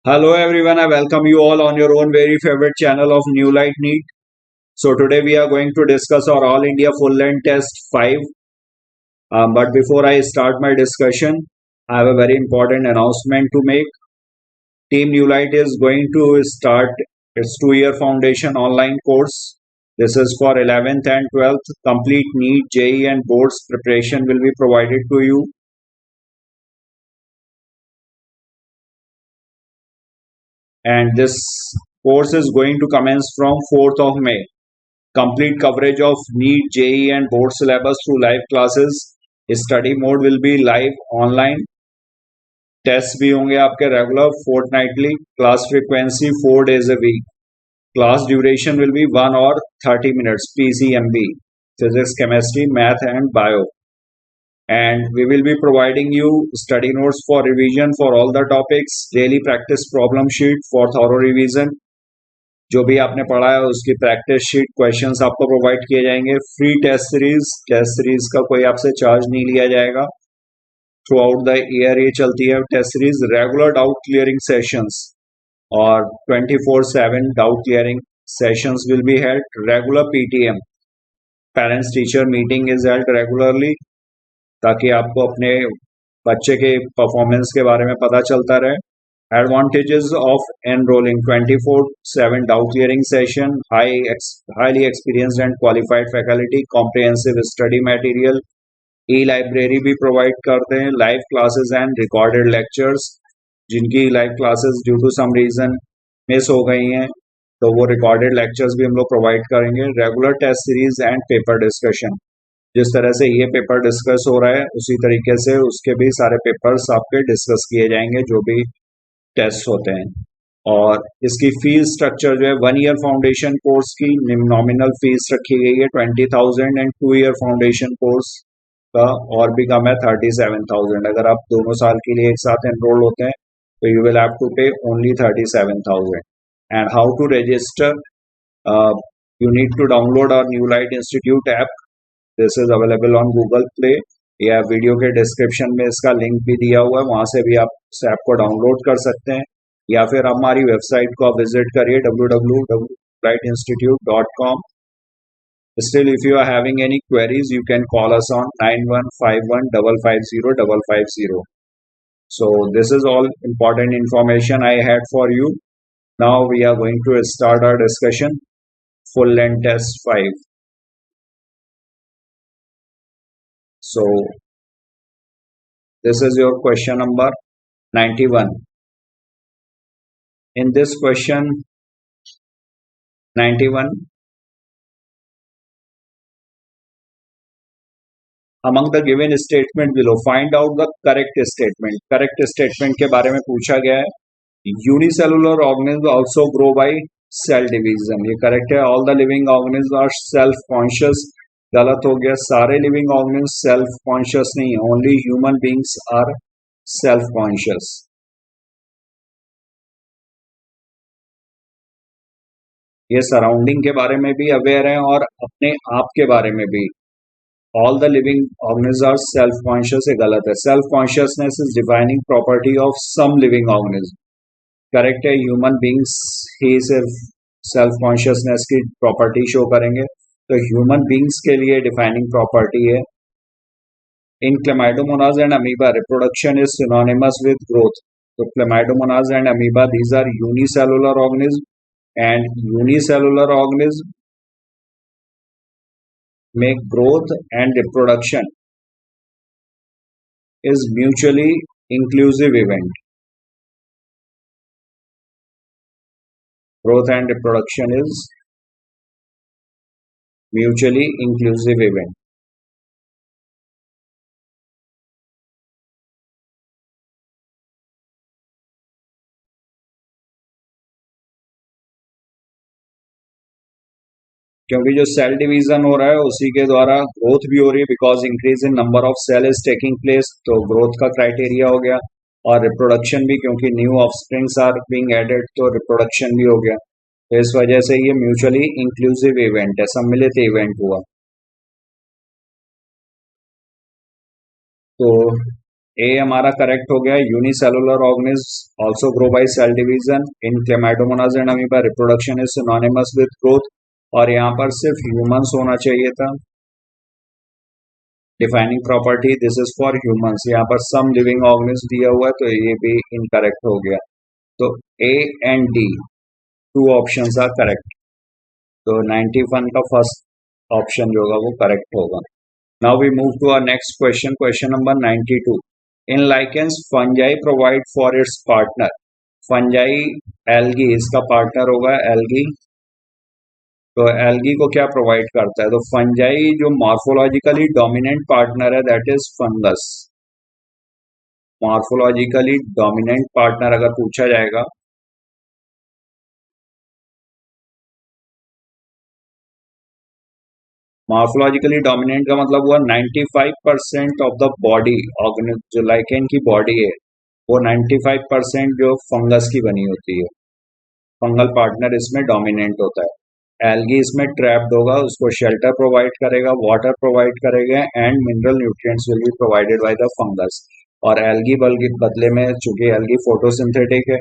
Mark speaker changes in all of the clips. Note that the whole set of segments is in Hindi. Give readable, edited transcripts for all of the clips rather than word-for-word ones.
Speaker 1: Hello everyone, I welcome you all on your own very favorite channel of New Light Neat. So today we are going to discuss our All India Full Length Test 5. But before I start my discussion, I have a very important announcement to make. Team New Light is going to start its 2-year foundation online course. This is for 11th and 12th. Complete NEET, JEE and boards preparation will be provided to you. And this course is going to commence from 4th of May. Complete coverage of NEET, JEE and board syllabus through live classes. Study mode will be live online. Test भी होंगे आपके regular fortnightly. Class frequency 4 days a week. Class duration will be 1 hour 30 minutes. PCMB, physics, chemistry, math and bio. And we will be providing you study notes for revision for all the topics, daily practice problem sheet for thorough revision. जो भी आपने पढ़ा है उसकी प्रैक्टिस शीट, क्वेश्चंस आपको प्रोवाइड किए जाएंगे. फ्री टेस्ट सीरीज का कोई आपसे चार्ज नहीं लिया जाएगा. थ्रू आउट द ईयर ये चलती है test series. Regular doubt clearing sessions और 24/7 doubt clearing sessions will be held. Regular PTM, parents teacher meeting is held regularly, ताकि आपको अपने बच्चे के परफॉर्मेंस के बारे में पता चलता रहे. Advantages of enrolling 24/7 doubt clearing session, highly experienced and qualified faculty, comprehensive study material, e-library भी provide करते हैं, live classes and recorded lectures. जिनकी live classes due to some reason miss हो गई हैं तो वो recorded lectures भी हम लोग provide करेंगे. Regular test series and paper discussion. जिस तरह से ये पेपर डिस्कस हो रहा है उसी तरीके से उसके भी सारे पेपर्स आपके डिस्कस किए जाएंगे जो भी टेस्ट होते हैं. और इसकी फीस स्ट्रक्चर जो है 1 year फाउंडेशन कोर्स की नॉमिनल फीस रखी गई है 20,000 एंड 2 year फाउंडेशन कोर्स का और भी कम है 37,000. अगर आप दोनों साल के लिए एक साथ एनरोल होते हैं तो you will have to pay only 37,000. And how to register, you need to download our new light institute app. This is available on Google play या वीडियो के डिस्क्रिप्शन में इसका लिंक भी दिया हुआ है, वहां से भी आप इस ऐप को डाउनलोड कर सकते हैं. या फिर हमारी वेबसाइट को आप विजिट करिए www.lightinstitute.com. Still, if you are having any queries, you can call us on 9151550550. So this is all important information I had for you. Now we are going to start our discussion. Full length test 5. So this is your question number 91. In this question 91, among the given statement below, find out the correct statement. Correct statement के बारे में पूछा गया है. Unicellular organisms also grow by cell division. ये correct है. All the living organisms are self-conscious. गलत हो गया. सारे living organisms self-conscious नहीं है. Only human beings are self-conscious. ये सराउंडिंग के बारे में भी अवेयर है और अपने आप के बारे में भी. All the living organisms are self-conscious ये गलत है. Self-consciousness is defining property of some living organism. Correct है. ह्यूमन बींग्स ही सिर्फ सेल्फ कॉन्शियसनेस की प्रॉपर्टी शो करेंगे, तो ह्यूमन बींग्स के लिए डिफाइनिंग प्रॉपर्टी है. In Chlamydomonas and amoeba reproduction is synonymous with growth. तो Chlamydomonas and amoeba these are unicellular organism and unicellular organism में growth and reproduction is mutually inclusive event. Growth and reproduction is mutually inclusive event. क्योंकि जो सेल डिवीजन हो रहा है उसी के द्वारा ग्रोथ भी हो रही है, because increase in number of cell is taking place, तो ग्रोथ का क्राइटेरिया हो गया. और रिप्रोडक्शन भी, क्योंकि new offsprings are being added, तो रिप्रोडक्शन भी हो गया. तो इस वजह से ये म्यूचुअली इंक्लूसिव इवेंट है, सम्मिलित इवेंट हुआ. तो ए हमारा करेक्ट हो गया। Unicellular organism also grow by cell division in Chlamydomonas and amoeba, reproduction is synonymous with growth, और यहाँ पर सिर्फ ह्यूमंस होना चाहिए था। Defining property this is for humans, यहाँ पर सम लिविंग ऑर्गेनिज्म दिया हुआ है तो ये भी इनकरेक्ट हो गया। तो A and D two options are correct, तो 91 का फर्स्ट ऑप्शन जो होगा वो करेक्ट होगा। Now we move to our next question, question number 92। In lichens fungi provide for its partner, fungi algae इसका पार्टनर होगा एल्गी, तो एल्गी को क्या प्रोवाइड करता है, तो फंजाई जो मॉर्फोलॉजिकली डोमिनेंट पार्टनर है that is fungus. Morphologically dominant partner अगर पूछा जाएगा, मॉर्फोलॉजिकली डोमिनेंट का मतलब हुआ 95% ऑफ द बॉडी, जो लाइकेन की बॉडी है वो 95% जो फंगस की बनी होती है, फंगल पार्टनर इसमें डोमिनेंट होता है। एल्गी इसमें ट्रैप्ड होगा, उसको शेल्टर प्रोवाइड करेगा, वाटर प्रोवाइड करेगा and mineral nutrients will be provided by the fungus. और एल्गी बदले में चूंकि एल्गी फोटोसिंथेटिक है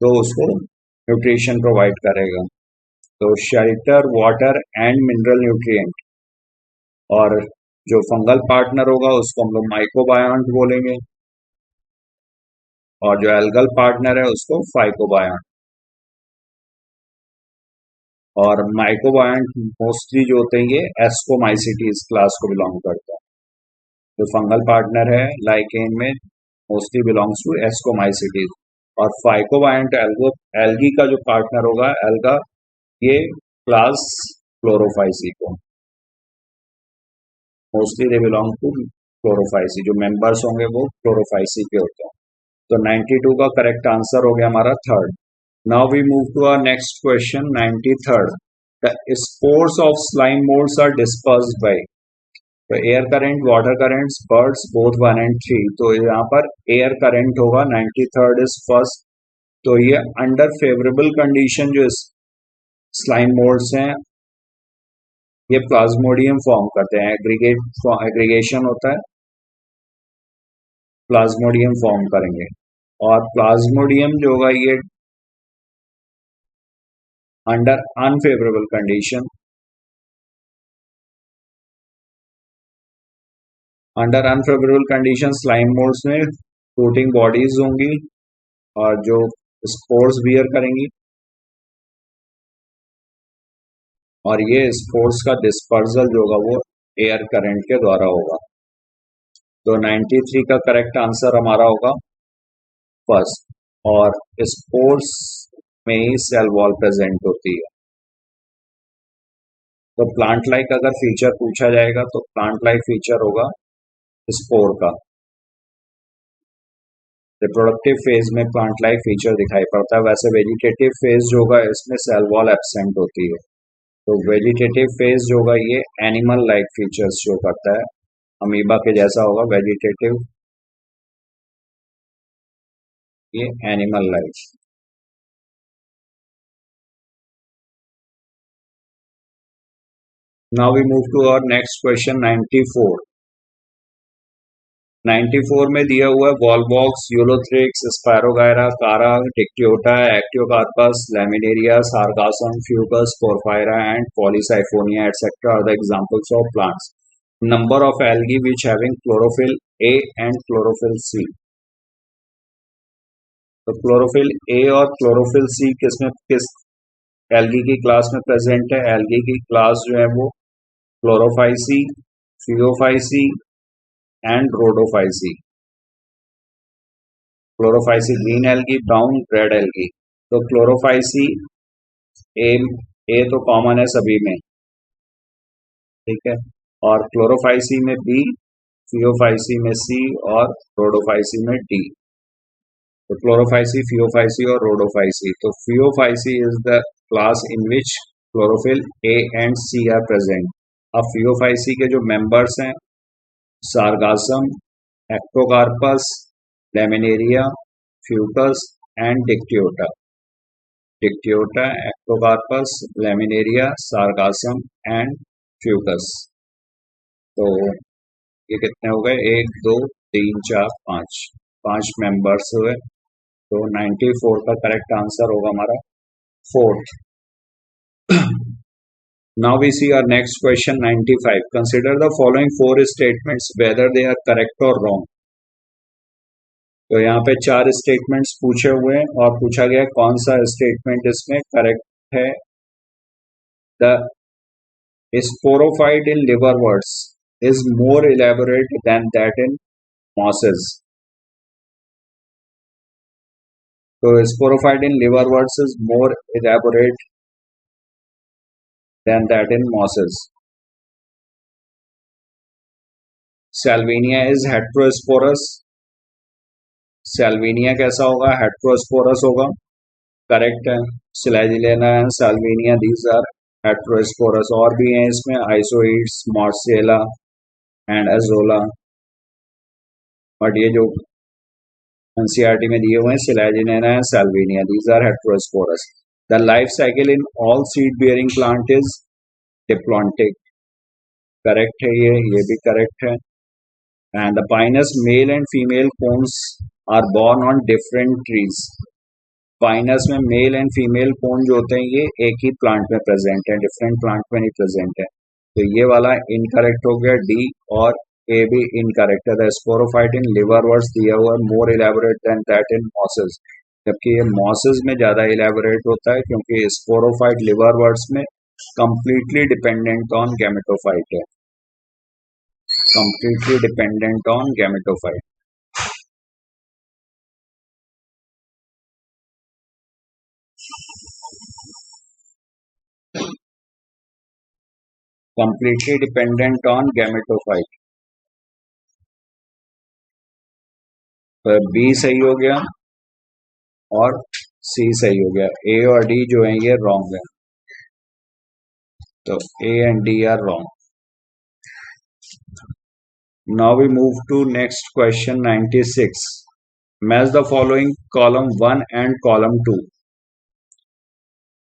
Speaker 1: तो उसको न्यूट्रिशन प्रोवाइड करेगा, तो shelter, water and mineral nutrient. और जो फंगल पार्टनर होगा उसको हम लोग माइक्रोबायोन्ट बोलेंगे, और जो एल्गल पार्टनर है उसको फाइकोबायोन्ट। और माइक्रोबायोन्ट मोस्टली जो होते हैं ये एस्कोमाइसिटीज क्लास को बिलोंग करता है। जो फंगल पार्टनर है लाइकेन में मोस्टली बिलोंग्स टू एस्कोमाइसिटीज। और फाइकोबायोन्ट एल्गी का जो पार्टनर होगा एल्गा, ये क्लास क्लोरोफाइसी को, mostly they belong to Chlorophyceae, जो मेंबर्स होंगे वो क्लोरोफाइसी के होते हैं। तो 92 का करेक्ट आंसर हो गया हमारा third. Now we move to our next question 93rd। The spores of slime moulds are dispersed by, तो air current, water currents, birds, both 1 and 3, तो यहाँ पर एयर करंट होगा। 93rd इज फर्स्ट, तो ये अंडर फेवरेबल कंडीशन जो स्लाइम मोल्ड्स हैं ये प्लाज्मोडियम फॉर्म करते हैं, एग्रीगेशन होता है, प्लाज्मोडियम फॉर्म करेंगे। और प्लाज्मोडियम जो होगा ये under unfavourable condition, under unfavourable condition slime moulds में फ्लोटिंग बॉडीज होंगी और जो स्पोर्स बियर करेंगी, और ये स्पोर्स का डिस्पर्सल जो होगा वो एयर करंट के द्वारा होगा। तो 93 का करेक्ट आंसर हमारा होगा फर्स्ट। और स्पोर्स में ही सेल वॉल प्रेजेंट होती है। तो प्लांट लाइक अगर फीचर पूछा जाएगा तो प्लांट लाइक फीचर होगा स्पोर का। रिप्रोडक्टिव फेज में प्लांट लाइक फीचर दिखाई पड़ता है, वैसे वेजिटेटिव फेज जो होगा इसमें सेल वॉल एब्सेंट होती है। तो वेजिटेटिव फेज जो होगा ये एनिमल लाइक फीचर्स शो करता है, अमीबा के जैसा होगा वेजिटेटिव, ये animal life. Now we move to our next question 94। 94 में दिया हुआ है Volvox, Ulothrix, Spirogyra, Chara, Dictyota, Ectocarpus, Laminaria, Sargassum, Fucus, Porphyra and Polysiphonia etcetera are the examples of plants. Number of algae which having chlorophyll A and chlorophyll C. तो क्लोरोफिल ए और क्लोरोफिल सी किस एल्गी की क्लास में प्रेजेंट है? एल्गी की क्लास जो है वो Chlorophyceae, Phaeophyceae and Rhodophyceae. Chlorophyceae green algae, brown, red algae. तो क्लोरोफाइसी ए तो कॉमन है सभी में, ठीक है, और क्लोरोफाइसी में बी, फियोफाइसी में सी और रोडोफाइसी में डी। तो क्लोरोफाइसी, फियोफाइसी और रोडोफाइसी। तो Phaeophyceae is the class in which chlorophyll A and C are present. अब फियोफाइसी के जो मेंबर्स हैं Sargassum, Ectocarpus, Laminaria, Fucus and Dictyota. Dictyota, Ectocarpus, Laminaria, Sargassum and Fucus. तो ये कितने हो गए? 1 2 तीन चार पाँच, पांच मेंबर्स हुए, तो 94 का करेक्ट आंसर होगा हमारा fourth. Now we see our next question 95. Consider the following four statements whether they are correct or wrong. तो यहाँ पे चार स्टेटमेंट्स पूछे हुए हैं और पूछा गया कौन सा स्टेटमेंट इसमें करेक्ट है. The sporophyte in liverworts is more elaborate than that in mosses. So sporophyte in liverworts is more elaborate than that in mosses. Salvinia is heterosporous. Salvinia कैसा होगा? Heterosporous होगा. करेक्ट है. Flagellina and Salvinia these are heterosporous. और भी हैं इसमें Isoids, Marcella and Azolla. But ये जो NCERT में दिए हुए हैं Flagellina and Salvinia these are heterosporous. The life cycle in all seed-bearing plant is diplontic. Correct है ये भी करेक्ट है. And the pinus male and female cones are born on different trees. Pinus में मेल एंड फीमेल कोन जो होते हैं ये एक ही प्लांट में प्रेजेंट है, डिफरेंट प्लांट में नहीं प्रेजेंट है. तो ये वाला इनकरेक्ट हो गया डी, और ए भी इनकरेक्ट है. द स्पोरोफाइट इन लिवरवर्ट्स दिया हुआ more elaborate than that in mosses, जबकि ये मॉसेस में ज्यादा इलेबोरेट होता है क्योंकि स्पोरोफाइट लिवरवर्ट्स में कंप्लीटली डिपेंडेंट ऑन गैमेटोफाइट है. completely dependent on gametophyte. Completely dependent on gametophyte. तो बी सही हो गया और सी सही हो गया. ए और डी जो है ये रॉन्ग है. तो A and D R wrong. Now we move to next question 96. Match the following column 1 and column 2.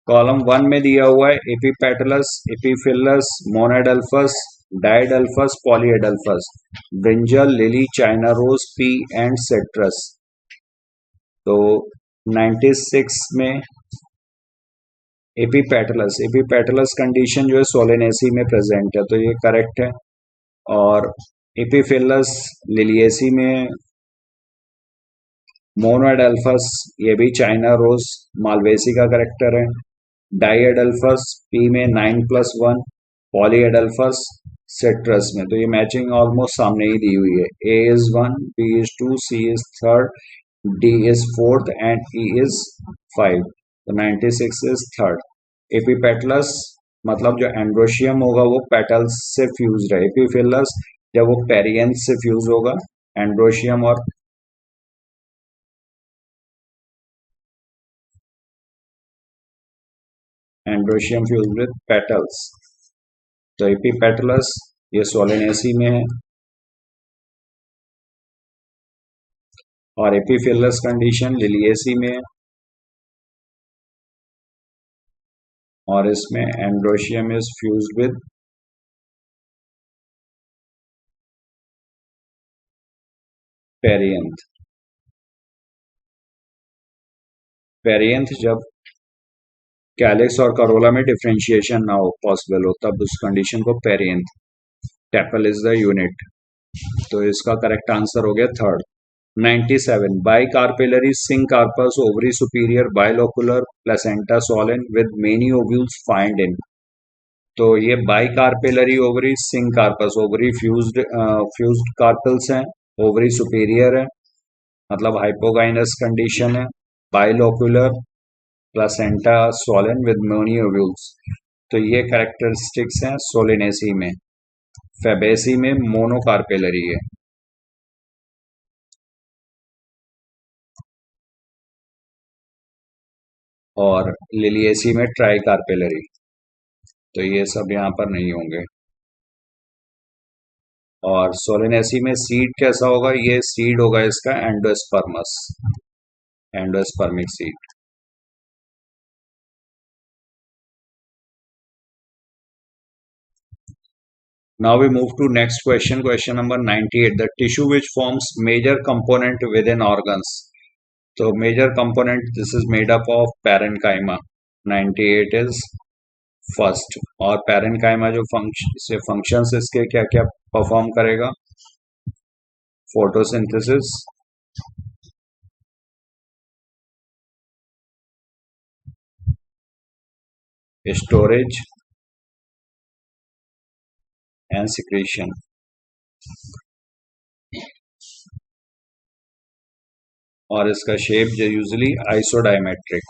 Speaker 1: Column 1 में दिया हुआ है epipetalous, epiphyllous, monadelphous, diadelphous, polyadelphous, brinjal, lily, China rose, pea and citrus. तो 96 में एपीपेटलस कंडीशन जो है सोलेनेसी में प्रेजेंट है, तो ये करेक्ट है. और एपीफिलस लिलिएसी में, मोनाडेल्फस ये भी चाइना रोज मालवेसी का करेक्टर है. डाइएडल्फस पी में 9+1, पॉलीएडल्फस सिट्रस में. तो ये मैचिंग ऑलमोस्ट सामने ही दी हुई है. A is 1, B is 2, C is 3rd, D is 4th and E is 5. तो 96 इज 3rd. एपीपेटलस मतलब जो एंड्रोशियम होगा वो पेटल्स से फ्यूज है. एपीफिलस जब वो पेरियंथ से फ्यूज होगा, एंड्रोशियम और एंड्रोशियम फ्यूज विद पेटल्स. तो एपीपेटलस ये सोलेनेसी में है, और एपीफिलस कंडीशन लिलिएसी में है, और इसमें androecium is fused with perianth. Perianth जब कैलिक्स और करोला में डिफरेंशिएशन ना हो पॉसिबल हो तब उस कंडीशन को perianth. Tepal is the unit. तो इसका करेक्ट आंसर हो गया 3rd. 97. Bicarpellary syncarpous ovary superior bilocular placenta swollen with many ovules found in. तो ये bicarpellary ovary syncarpous, ovary fused carpels हैं, ओवरी सुपीरियर है मतलब हाइपोगाइनस कंडीशन है, bilocular placenta swollen with many ovules. तो ये कैरेक्टरिस्टिक्स हैं सोलिनेसी में. फेबेसी में मोनोकार्पेलरी है, और लिलिएसी में ट्राइकार्पेलरी. तो ये सब यहाँ पर नहीं होंगे. और सोलिनेसी में सीड कैसा होगा? ये सीड होगा इसका endosperms, endospermic seed. Now we move to next question, question number 98. The tissue which forms major component within organs. So major component, this is made up of parenchyma. 98 is first. और parenchyma जो functions इसके क्या क्या perform करेगा? Photosynthesis, storage and secretion. और इसका शेप जो usually isodiametric.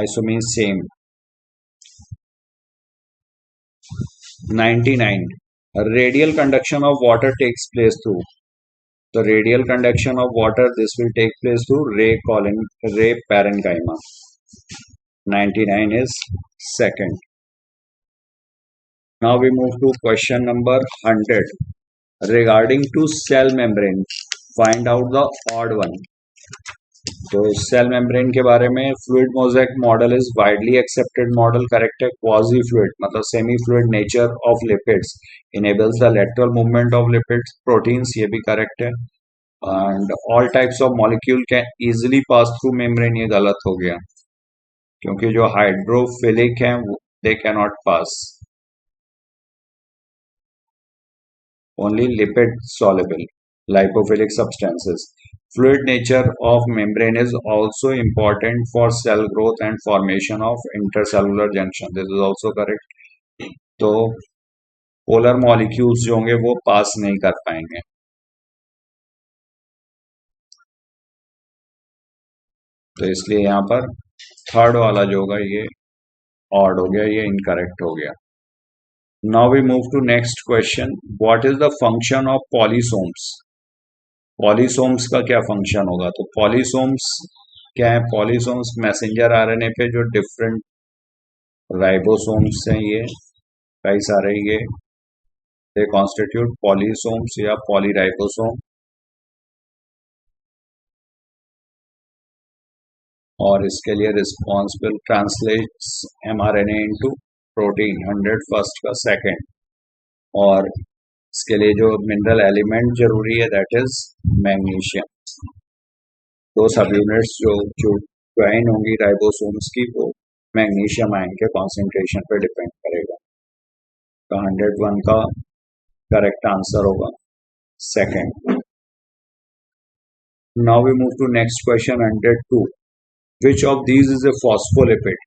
Speaker 1: Iso means same. 99. Radial conduction of water takes place through. The radial conduction of water, this will take place through ray parenchyma. 99 is second. Now we move to question number 100. Regarding to cell membrane, find out the odd one. तो सेल मेम्ब्रेन के बारे में fluid mosaic model is widely accepted model. Correct है. क्वाजी फ्लूइड मतलब semi fluid nature of lipids enables the lateral movement of lipids. Proteins, ये भी करेक्ट है. And all types of molecule can easily pass through membrane, ये गलत हो गया क्योंकि जो हाइड्रोफिलिक हैं they can not pass. Only lipid soluble lipophilic substances. Fluid nature of membrane is also important for cell growth and formation of intercellular junction. This is also correct. तो polar molecules जो होंगे वो पास नहीं कर पाएंगे. तो इसलिए यहाँ पर थर्ड वाला जो होगा ये ऑड हो गया, ये इनकरेक्ट हो गया. Now we move to next question. What is the function of polysomes? पॉलीसोम्स का क्या फंक्शन होगा? तो पॉलीसोम्स क्या है? पॉलीसोम्स मैसेंजर आरएनए पे जो डिफरेंट राइबोसोम्स हैं, ये कई सारे, ये दे कॉन्स्टिट्यूट पॉलीसोम्स या पॉलीराइबोसोम. और इसके लिए responsible translates mRNA into protein 100 first का सेकंड. और इसके लिए जो मिनरल एलिमेंट जरूरी है दैट इज मैग्नीशियम. दो सब यूनिट्स जो ज्वाइन होंगी राइबोसोम्स की वो मैग्नीशियम आयन के कॉन्सेंट्रेशन पे डिपेंड करेगा. तो 101 का करेक्ट आंसर होगा second. Now we move to next question 102. Which of these is a phospholipid?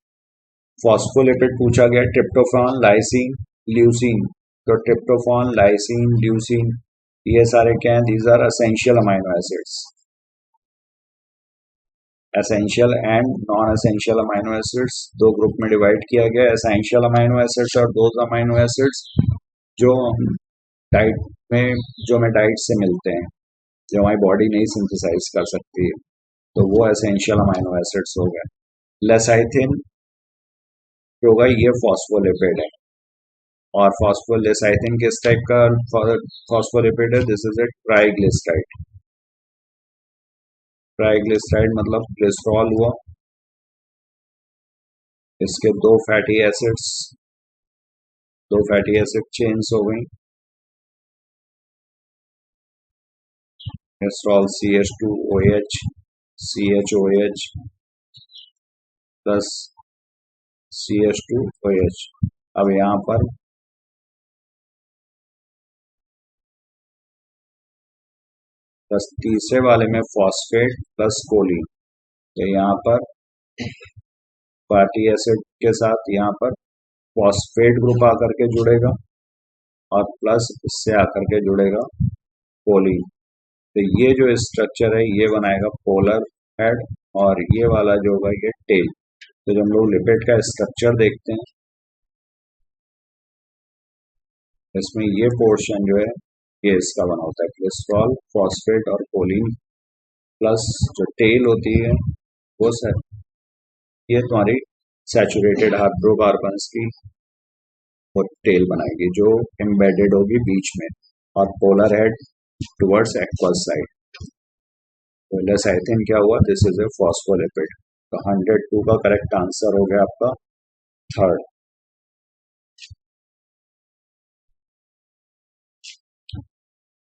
Speaker 1: Phospholipid पूछा गया. Tryptophan, lysine, leucine. तो ट्रिप्टोफान, लाइसिन, ल्यूसीन, ये सारे क्या हैं? These are essential amino acids. Essential and non essential amino acids दो ग्रुप में डिवाइड किया गया. एसेंशियल अमाइनो एसिड्स और दोज अमाइनो एसिड्स जो डाइट में, जो हमें डाइट से मिलते हैं, जो हमारी बॉडी नहीं सिंथेसाइज कर सकती है, तो वो एसेंशियल अमाइनो एसिड्स हो गए. लेसाइथिन जो होगा ये फॉस्फोलिपिड है. और फॉस्फोलिसाइथिन किस टाइप का फॉस्फोलिपिड है? This is a triglyceride. Triglyceride मतलब ग्लिसरॉल हुआ. इसके दो फैटी एसिड चेन्स हो गई. Glycerol CH2OH, CHOH plus CH2OH. अब यहाँ पर प्लस तीसरे वाले में फॉस्फेट प्लस कोलिन. तो यहाँ पर फैटी एसिड के साथ यहाँ पर फॉस्फेट ग्रुप आकर के जुड़ेगा और प्लस इससे आकर के जुड़ेगा कोलिन. तो ये जो स्ट्रक्चर है ये बनाएगा पोलर हेड और ये वाला जो होगा ये टेल. तो जब हम लोग लिपिड का स्ट्रक्चर देखते हैं इसमें ये पोर्शन जो है ये इसका बना होता है ग्लिसरॉल, फॉस्फेट और कोलिन प्लस जो टेल होती है वो सर ये तुम्हारी सैचुरेटेड हाइड्रोकार्बन्स की वो टेल बनाएगी जो एम्बेडेड होगी बीच में और polar head towards aqueous side. तो लेसाइथिन क्या हुआ? This is a phospholipid. तो 102 का करेक्ट आंसर हो गया आपका third.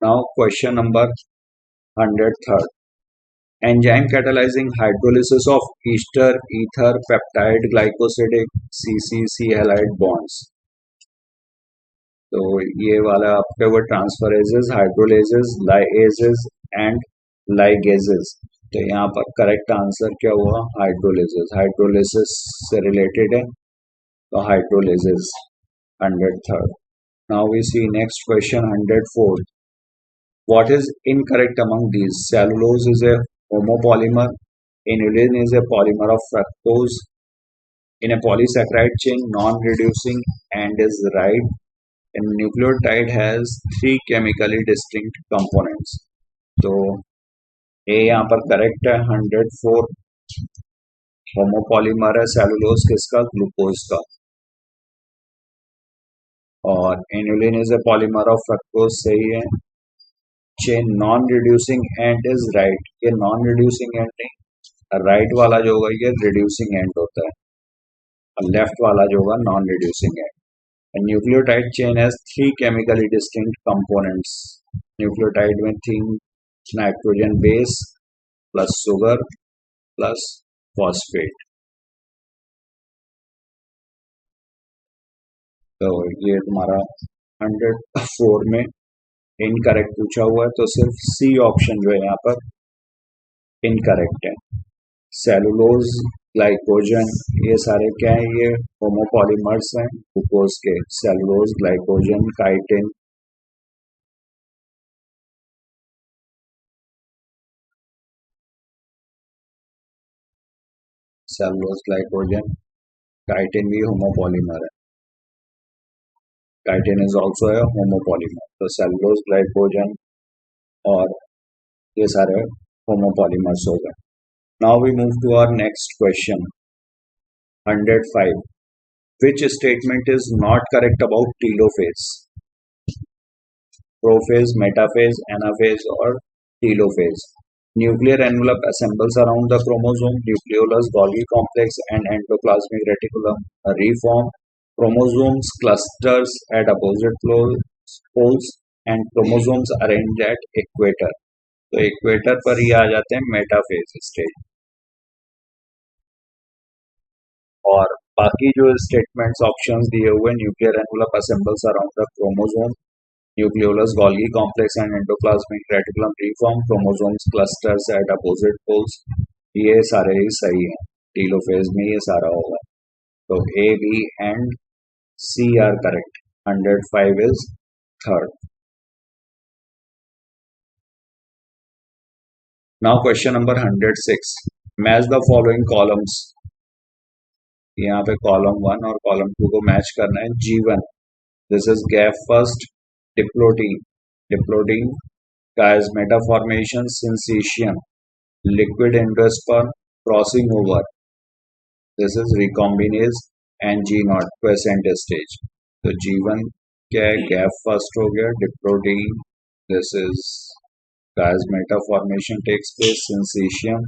Speaker 1: Now question number 103rd. Enzyme catalyzing hydrolysis of ester, ether, peptide, glycosidic, CCC halide bonds. तो ये वाला आपके वो ट्रांसफरेजेस, हाइड्रोलेजेस, लाइएजेस एंड लाइगेजेस. तो यहाँ पर करेक्ट आंसर क्या हुआ? हाइड्रोलेजेस. हाइड्रोलिसिस से रिलेटेड है तो hydrolases 103rd. Now we see next question 104th. What is incorrect among these? Cellulose is a homopolymer. Inulin is a polymer of fructose in a polysaccharide chain, non-reducing and is right. And nucleotide has 3 chemically distinct components. तो ए यहाँ पर करेक्ट है. 104 होमोपॉलीमर है सेलुलोज किसका? ग्लूकोज का. और inulin is a polymer of fructose सही है. Chain non reducing and is right. ये नॉन रिड्यूसिंग एंड नहीं, राइट वाला जो होगा ये रिड्यूसिंग एंड होता है और लेफ्ट वाला जो होगा non reducing and. And nucleotide chain has 3 chemically distinct components. Nucleotide में 3 nitrogen base plus sugar plus phosphate. तो ये तुम्हारा 104 में इनकरेक्ट पूछा हुआ है, तो सिर्फ सी ऑप्शन जो है यहाँ पर इनकरेक्ट है. सेलुलोज, ग्लाइकोजन ये सारे क्या है? ये होमोपॉलीमर्स हैं ग्लूकोज के. Cellulose, glycogen, chitin. Cellulose, glycogen, chitin भी होमोपॉलीमर है. काइटिन इज ऑल्सो है होमोपॉलीमर. तो सेलुलोज, ग्लाइकोजन और ये सारे होमोपॉलीमर्स हो गए. Now we move to our next question 105. Which statement is not correct about telophase? Prophase, metaphase, anaphase or telophase. Nuclear envelope assembles around the chromosome, nucleolus, Golgi complex and endoplasmic reticulum reform. Chromosomes clusters at opposite poles and chromosomes arranged at equator. तो इक्वेटर पर ही आ जाते हैं मेटाफेज स्टेज. और बाकी जो स्टेटमेंट्स ऑप्शंस दिए हुए, nuclear envelope assembles around the chromosome, nucleolus, Golgi complex and endoplasmic reticulum reform, chromosomes clusters at opposite poles, ये सारे ही सही हैं. टीलोफेज में ये सारा होगा. तो A, B and C are correct. 105 is third. Now question number 106. Match the following columns. यहाँ पे कॉलम 1 और कॉलम 2 को मैच करना है. G1 this is gap first diplotene. Diplotene chiasmata formation syncytium, liquid endosperm, crossing over. This is recombinase and G0 quiescent stage. तो G1 क्या है? गैप फर्स्ट हो गया. Diplotene this is chiasmata formation takes place, syncytium,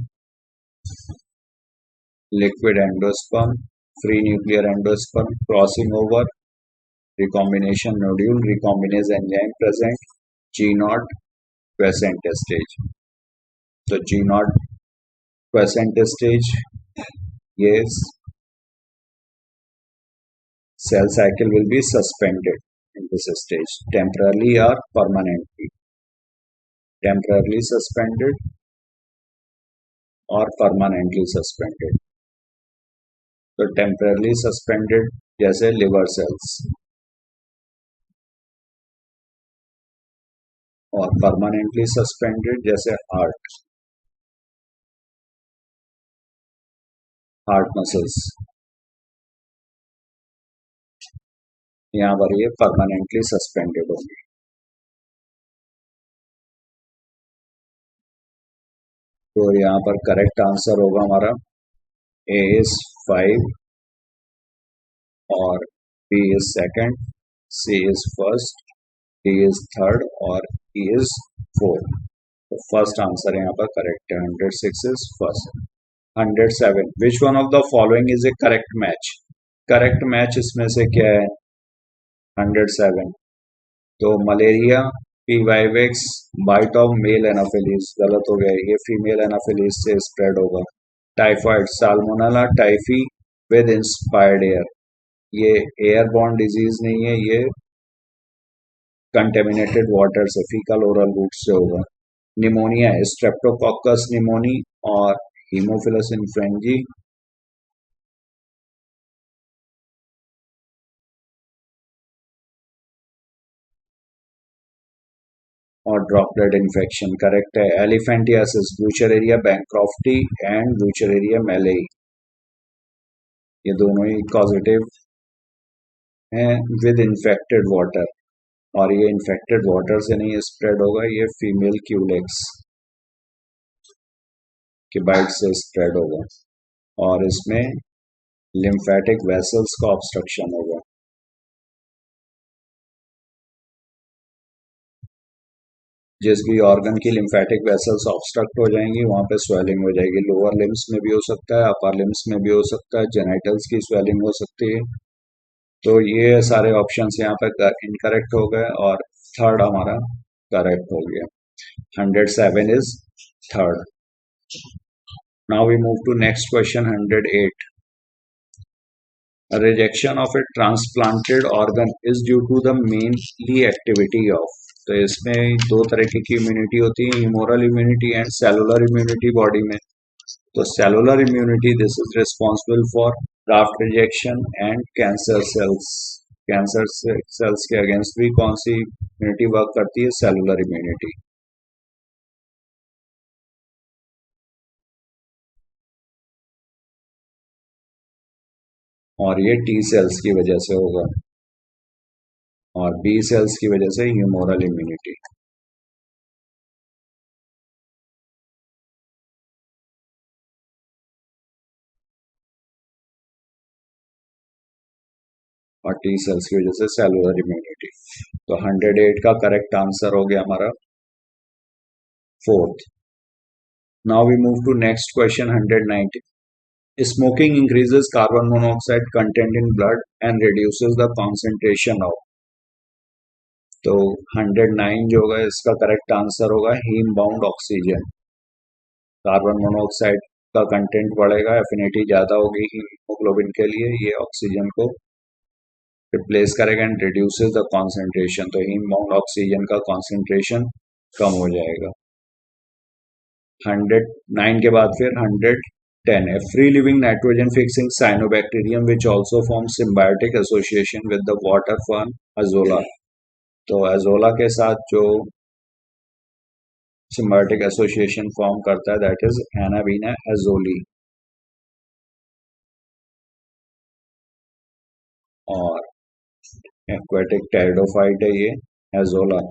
Speaker 1: liquid endosperm, free nuclear endosperm, crossing over, recombination nodule, recombinase enzyme present, G0 quiescent stage. So G0 quiescent stage, yes, cell cycle will be suspended in this stage, temporarily or permanently. Temporarily suspended or permanently suspended. तो टेम्परली सस्पेंडेड जैसे लिवर सेल्स, और परमानेंटली सस्पेंडेड जैसे हार्ट मसल्स. यहाँ पर ये परमानेंटली सस्पेंडेड होंगे. तो यहाँ पर करेक्ट आंसर होगा हमारा ए इज 5 और B is second, C is first, D is third और ई इज फोर्थ. तो फर्स्ट आंसर यहाँ पर करेक्ट है. 106 is first. 107. Which one of the following is a correct match? Correct match इसमें से क्या है? 107। तो malaria P vivax bite of male Anopheles गलत हो गया, ये फीमेल एनाफिलीज से स्प्रेड होगा। Typhoid Salmonella typhi with inspired air, ये एयरबॉर्न डिजीज नहीं है, ये कंटेमिनेटेड वाटर से फीकल ओरल रूट से होगा। निमोनिया स्ट्रेप्टोकोकस निमोनी और हीमोफिलस इन्फ्लुएंजी और ड्रॉपलेट इन्फेक्शन करेक्ट है। एलिफेंटियासिस ब्यूचरेरिया बैंक्रॉफ्टी एंड ब्यूचरेरिया मैलेई, ये दोनों ही कॉजेटिव हैं विद इन्फेक्टेड वाटर, और ये इन्फेक्टेड वाटर से नहीं स्प्रेड होगा, ये फीमेल क्यूलेक्स के बाइट से स्प्रेड होगा, और इसमें लिम्फेटिक वेसल्स का ऑब्स्ट्रक्शन होगा। जिस भी ऑर्गन की लिम्फेटिक वेसल्स ऑब्स्ट्रक्ट हो जाएंगी वहां पे स्वेलिंग हो जाएगी। लोअर लिम्स में भी हो सकता है, अपर लिम्स में भी हो सकता है, जेनिटल्स की स्वेलिंग हो सकती है। तो ये सारे ऑप्शंस यहाँ पे इनकरेक्ट हो गए और थर्ड हमारा करेक्ट हो गया। 107 is third. Now we move to next question 108। A rejection of a transplanted organ is due to the mainly activity of, तो इसमें दो तरीके की इम्यूनिटी होती है, humoral immunity and cellular immunity body में। तो cellular immunity this is responsible for graft rejection and cancer cells, cancer cells के अगेंस्ट भी कौन सी इम्यूनिटी वर्क करती है? Cellular immunity. और ये टी सेल्स की वजह से होगा और बी सेल्स की वजह से ह्यूमोरल इम्यूनिटी। और टी सेल्स की वजह से सेलुलर इम्यूनिटी। तो 108 का करेक्ट आंसर हो गया हमारा fourth. Now we move to next question 190। Smoking increases carbon monoxide content in blood and reduces the concentration of, तो 109 जो होगा इसका करेक्ट आंसर होगा haem bound oxygen. Carbon monoxide का कंटेंट बढ़ेगा, एफिनिटी ज्यादा होगी हीमोग्लोबिन के लिए, ये ऑक्सीजन को रिप्लेस करेगा एंड रिड्यूसेस द कॉन्सेंट्रेशन, तो हीम बाउंड ऑक्सीजन का कॉन्सेंट्रेशन कम हो जाएगा। 109 के बाद फिर 110 है। Free living nitrogen fixing cyanobacterium which also form symbiotic association with the water fern azolla, तो अजोला के साथ जो सिम्बायोटिक एसोसिएशन फॉर्म करता है दैट इज एनाबीना एजोली। और एक्वेटिक टेरिडोफाइट है ये azolla.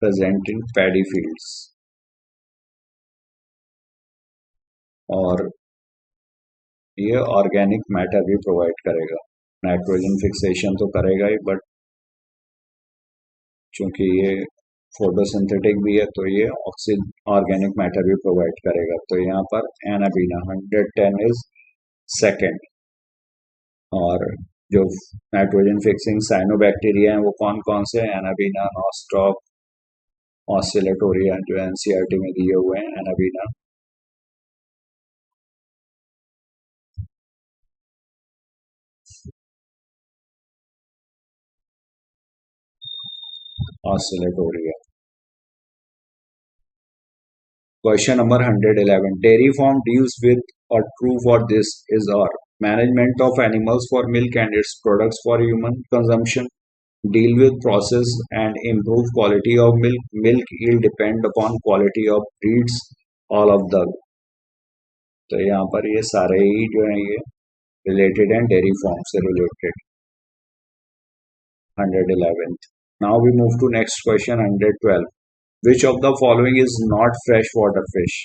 Speaker 1: Present in paddy fields, और ये ऑर्गेनिक मैटर भी प्रोवाइड करेगा। नाइट्रोजन फिक्सेशन तो करेगा ही, बट चूंकि ये फोटोसिंथेटिक भी है तो ये ऑक्सीजन ऑर्गेनिक मैटर भी प्रोवाइड करेगा। तो यहाँ पर एनाबीना 110 इज सेकेंड। और जो नाइट्रोजन फिक्सिंग साइनोबैक्टीरिया हैं वो कौन कौन से? एनाबीना, नॉस्ट्रॉप, ऑसिलेटोरिया जो एनसीईआरटी में दिए हुए हैं, anabaena, Oscillatoria. Question number 111. Dairy farm deals with or true for this is or management of animals for milk and its products for human consumption. Deal with process and improve quality of milk. Milk yield depend upon quality of breeds. All of the, तो यहाँ पर ये सारे ही जो है ये रिलेटेड हैं डेयरी फार्म से related. 111th. Now we move to next question 112. Which of the following is not freshwater fish?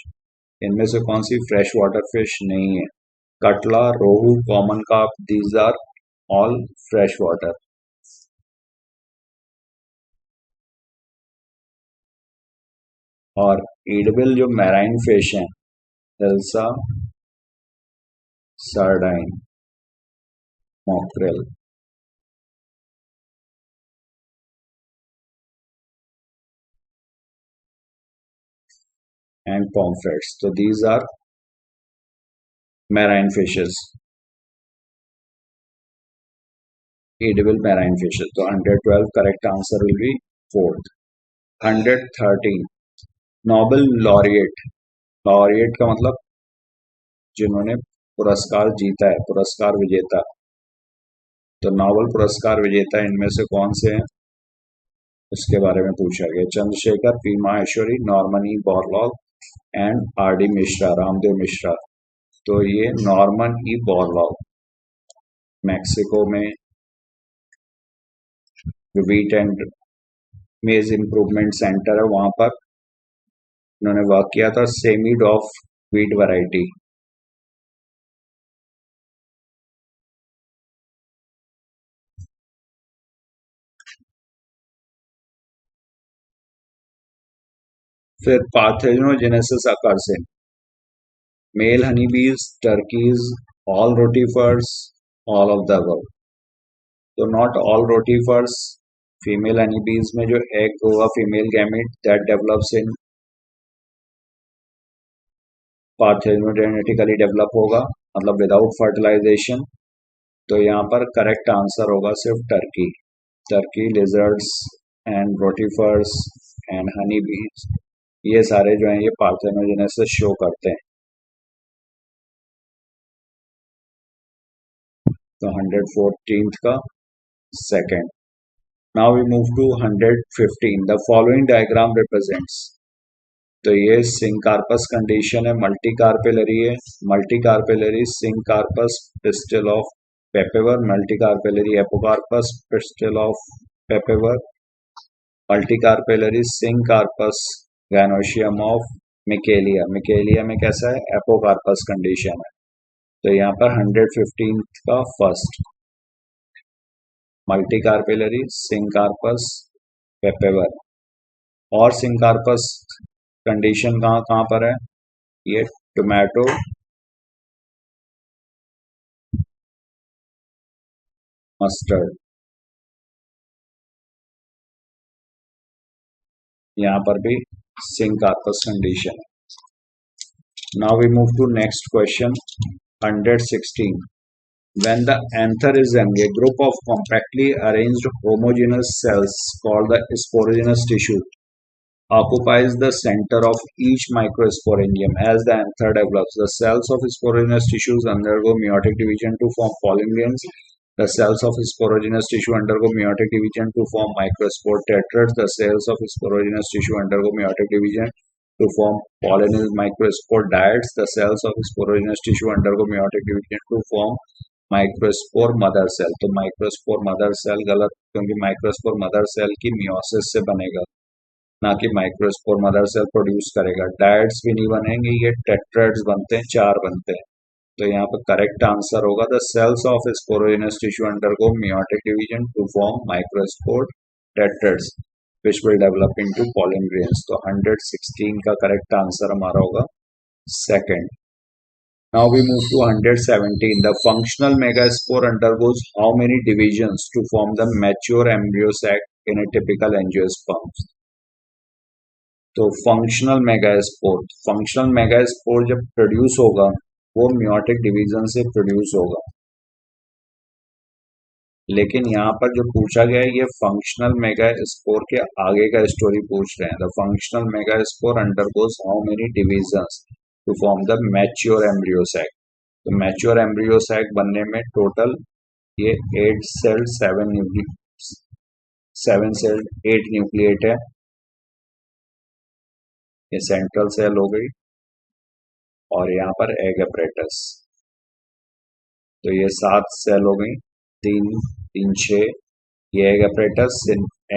Speaker 1: इनमें से कौन सी फ्रेश वाटर फिश नहीं है? Catla, rohu, common carp, these are all fresh water. और ईडबिल जो मैराइन फिश हैं, hilsa, sardine, mackerel, and pomfrets. So these are marine fishes, edible marine fishes. So 112 correct answer will be fourth. 113 Nobel laureate. Laureate का मतलब जिन्होंने पुरस्कार जीता है, पुरस्कार विजेता. तो नोबेल पुरस्कार विजेता इनमें से कौन से हैं, उसके बारे में पूछा गया. Chandrashekhar, P Maheshwari, Norman E Borlaug and R D Mishra, Ramdeo Mishra. तो ये नॉर्मन ई बोरलॉग मैक्सिको में wheat and maize improvement centre है, वहां पर उन्होंने वर्क किया था. Seemed of wheat variety. फिर parthenogenesis occurs in male honey bees, turkeys, all rotifers, all of the above. तो not all rotifers. Female honey bees में जो एग होगा, female gamete, that develops in पार्थेनोजेनेटिकली develop होगा, मतलब विदाउट फर्टिलाइजेशन. तो यहाँ पर करेक्ट आंसर होगा सिर्फ Turkey. Turkey, lizards and rotifers and honey बीज, ये सारे जो हैं ये पार्थेनोजेनेसिस शो करते हैं. तो 114th का second. Now we move to 115. The following diagram represents. तो ये सिंकार्पस कंडीशन है, मल्टी कार्पेलरी है. Multicarpellary syncarpous pistil of Papaver, multicarpellary apocarpous pistil of Papaver, multicarpellary syncarpous gynoecium of Michelia. Michelia में कैसा है, एपोकार्पस कंडीशन है. तो यहाँ पर 115th का फर्स्ट, मल्टी कार्पेलरी सिंकार्पस पेपेवर. और सिंकार्पस कंडीशन कहाँ कहाँ पर है, ये टोमेटो, मस्टर्ड, यहाँ पर भी सिंकार्पस कंडीशन है. Now we move to next question. 116. When the anther is young, a group of compactly arranged homogeneous cells called the sporogenous tissue occupies the center of each microsporangium. As the anther develops, the cells of sporogenous tissues undergo meiotic division to form pollen grains. The cells of sporogenous tissue undergo meiotic division to form microspore tetrads. The cells of sporogenous tissue undergo meiotic division to form pollinil microspore dyads. The cells of sporogenous tissue undergo meiotic division to form microspore mother cell. तो माइक्रोस्पोर मदर सेल गलत, क्योंकि माइक्रोस्पोर मदर सेल की मियोसिस से बनेगा, ना कि माइक्रोस्पोर मदर सेल प्रोड्यूस करेगा. डायट्स भी नहीं बनेंगे, ये टेट्राइड्स बनते हैं, 4 बनते हैं. तो यहाँ पर करेक्ट आंसर होगा the cells of sporogenous tissue undergo meiotic division to form microspore tetrads which will develop into pollen grains. तो 116 का करेक्ट आंसर हमारा होगा second. Now we move to 117. The functional megaspore undergoes how many divisions to form the mature embryo sac in a typical angiosperm? तो फंक्शनल मेगास्पोर जब प्रोड्यूस होगा वो म्योटिक डिवीजन से प्रोड्यूस होगा. लेकिन यहाँ पर जो पूछा गया है ये फंक्शनल मेगास्पोर के आगे का स्टोरी पूछ रहे हैं. The functional megaspore undergoes how many divisions to form the mature embryo sac. तो मैच्योर एम्ब्रियो सैक बनने में टोटल ये 8 सेल 7 सेल 8 न्यूक्लिएट है. ये सेंट्रल सेल हो गई और यहाँ पर एग अपरेटस. तो ये 7 सेल हो गई, 3 3 6. ये एग अपरेटस,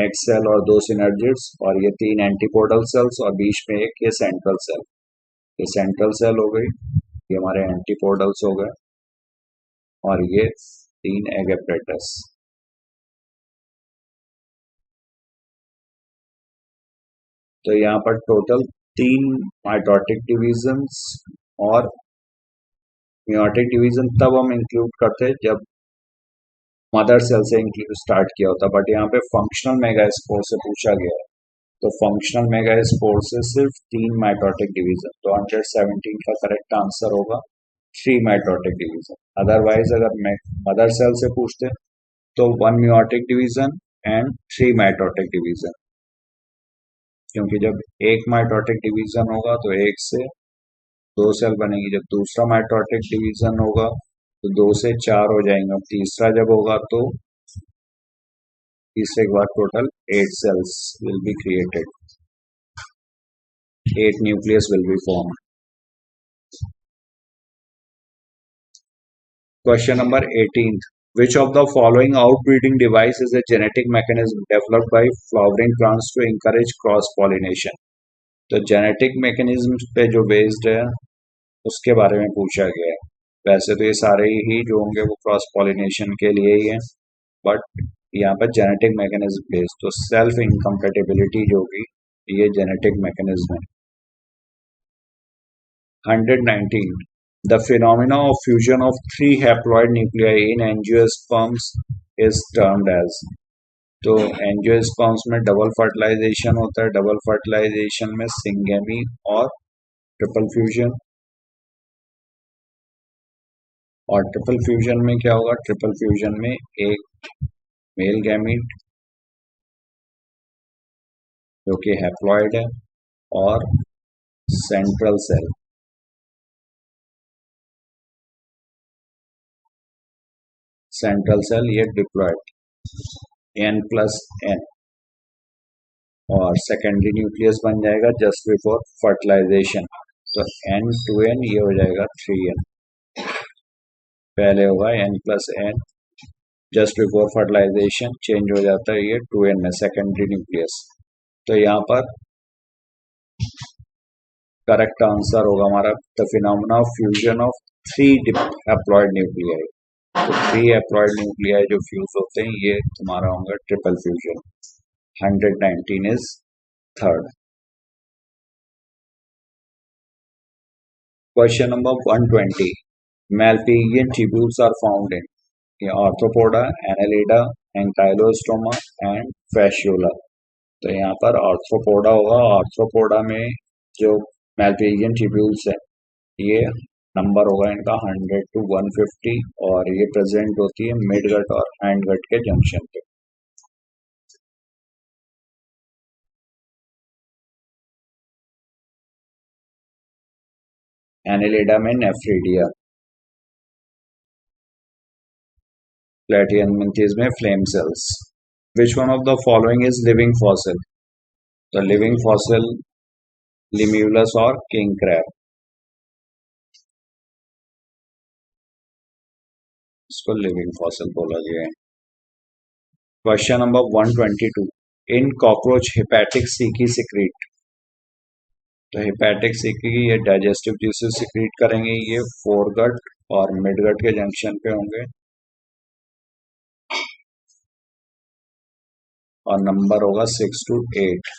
Speaker 1: एग सेल और 2 सिनर्जिड्स, और ये 3 एंटीपोडल सेल्स और बीच में एक ये सेंट्रल सेल. ये सेंट्रल सेल हो गई, ये हमारे एंटीपोडल्स हो गए, और ये 3 एग अपरेटस. तो यहाँ पर टोटल तीन माइटोटिक डिविजन्स और मियोटिक डिवीजन तब हम इंक्लूड करते हैं जब मदर सेल से स्टार्ट किया होता, बट यहाँ पे फंक्शनल मेगास्पोर से पूछा गया है, तो फंक्शनल मेगास्पोर से सिर्फ तीन माइटोटिक डिवीजन, तो 117 का करेक्ट आंसर होगा 3 माइटोटिक डिवीजन। अदरवाइज अगर मदर सेल से पूछते तो 1 meiotic division and 3 mitotic division, क्योंकि जब एक माइटोटिक डिवीजन होगा तो एक से दो सेल बनेगी, जब दूसरा माइटोटिक डिवीजन होगा तो दो से चार हो जाएंगे, और तीसरा जब होगा तो तीसरे के बाद total 8 cells will be created, 8 nucleus will be formed. Question number 18. Which of the following outbreeding device is a genetic mechanism developed by flowering plants to encourage cross pollination? तो जेनेटिक मैकेनिज्म पे जो बेस्ड है उसके बारे में पूछा गया है। वैसे तो ये सारे ही जो होंगे वो क्रॉस पॉलिनेशन के लिए ही है, बट यहाँ पर जेनेटिक मैकेनिज्म बेस्ड, तो सेल्फ इनकम्पेटिबिलिटी जो होगी ये जेनेटिक मैकेनिज्म है। 119. The phenomena of fusion of three haploid nuclei in angiosperms is termed as. तो एंजियोस्पर्म्स में डबल फर्टिलाइजेशन होता है, डबल फर्टिलाइजेशन में सिंगेमी और ट्रिपल फ्यूजन, और ट्रिपल फ्यूजन में क्या होगा, ट्रिपल फ्यूजन में एक मेल गैमीट जो कि हैप्लॉइड है और सेंट्रल सेल, ये डिप्लॉइड n+n, और सेकेंडरी न्यूक्लियस बन जाएगा जस्ट बिफोर फर्टिलाइजेशन, तो n2n ये हो जाएगा 3n, पहले होगा n+n, just before fertilisation change हो जाता है ये 2n में सेकेंडरी न्यूक्लियस। तो यहाँ पर करेक्ट आंसर होगा हमारा the phenomena of fusion of 3 haploid nuclei, तो 3 हैप्लॉइड न्यूक्लियाई जो फ्यूज होते हैं ये तुम्हारा होगा triple fusion. 119 is third. Question number 120. Malpighian tubules are found in Arthropoda, Annelida, Ancylostoma and Fasciola. तो यहाँ पर आर्थ्रोपोडा होगा, आर्थ्रोपोडा में जो मैल्पिगियन ट्यूब्यूल्स है ये नंबर होगा इनका 100 to 150, और ये प्रेजेंट होती है मिडगट और हैंडगट के जंक्शन पे। एनालिडा में नेफ्रीडिया, प्लेटियनमिंथीज में flame cells. Which one of the following is living fossil? तो लिविंग फॉसिल लिम्यूलस और किंग क्रैब, इसको लिविंग फॉसिल बोला गया है। Question number 122. In cockroach hepatic caeca secrete, तो हेपेटिक सीकी ये डाइजेस्टिव जूसेस सिक्रीट करेंगे, ये फोरगट और मिडगट के जंक्शन पे होंगे, और नंबर होगा 6 to 8,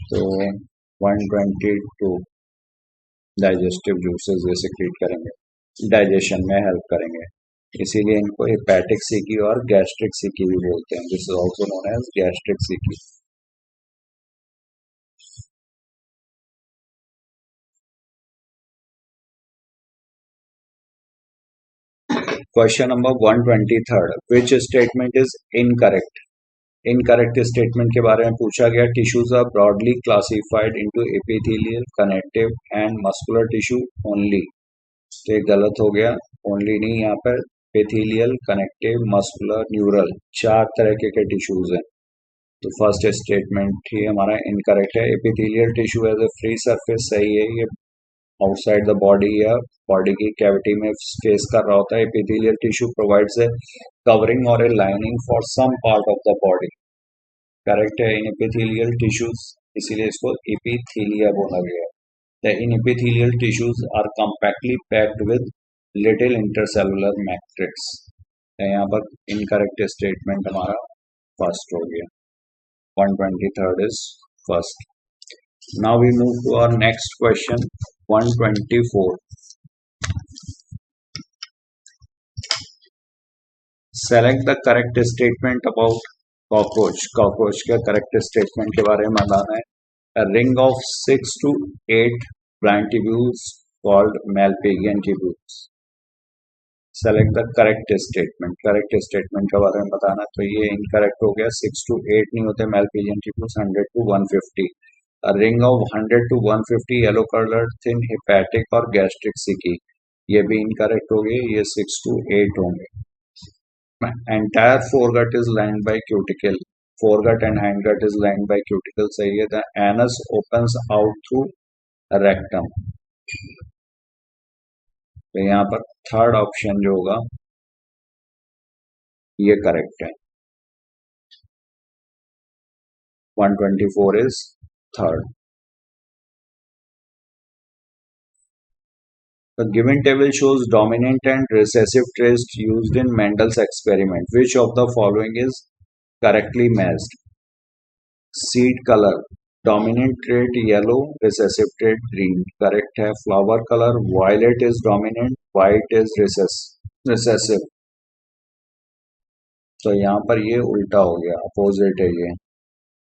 Speaker 1: तो 122 डाइजेस्टिव जूसेस ये सिक्रीट करेंगे, डाइजेशन में हेल्प करेंगे, इसीलिए इनको हेपेटिक सीकी और गैस्ट्रिक सीकी भी बोलते हैं, this is also known as gastric caeca. Question number 123. Which statement is incorrect? Incorrect statement के बारे में पूछा गया। Tissues are broadly classified into epithelial, connective and muscular tissue only, तो ये गलत हो गया, ओनली नहीं, यहाँ पर एपिथेलियल, कनेक्टिव, मस्कुलर, न्यूरल 4 तरह के टिश्यूज हैं, तो फर्स्ट स्टेटमेंट ही हमारा इनकरेक्ट है। Epithelial tissue has a free surface सही है, ये आउटसाइड द बॉडी या बॉडी की कैविटी में स्पेस कर रहा होता है। Epithelial tissue provides a covering और a lining for some part of the body, correct है इन एपिथेलियल टिश्यूज, इसीलिए इसको एपिथेलिया बोला गया है। The in epithelial tissues are compactly packed with little intercellular matrix, यहाँ पर इनकरेक्ट स्टेटमेंट हमारा फर्स्ट हो गया, 123 is first. Now we move to our next question, 124. Select the correct statement about cockroach. Cockroach के correct statement के बारे में बताना है. A ring of 6 to 8 plantibules called Malpighian tubules. Select the correct statement. Correct statement के बारे में बताना. तो ये incorrect हो गया. 6 to 8 नहीं होते Malpighian tubules. 100 to 150. A ring of 100 to 150 yellow colored thin hepatic और gastric सिकी. ये भी incorrect हो गए. ये 6 to 8 होंगे. Entire foregut is lined by cuticle. Foregut and hindgut is lined by cuticle. सही है. The anus opens out through rectum. तो यहाँ पर थर्ड ऑप्शन जो होगा ये करेक्ट है. 124 is third. The given table shows dominant and recessive traits used in Mendel's experiment. Which of the following is correctly matched? Seed color, dominant trait yellow, recessive trait green. Correct है. Flower color, violet is dominant, white is recessive. तो यहाँ पर ये उल्टा हो गया, अपोजिट है. ये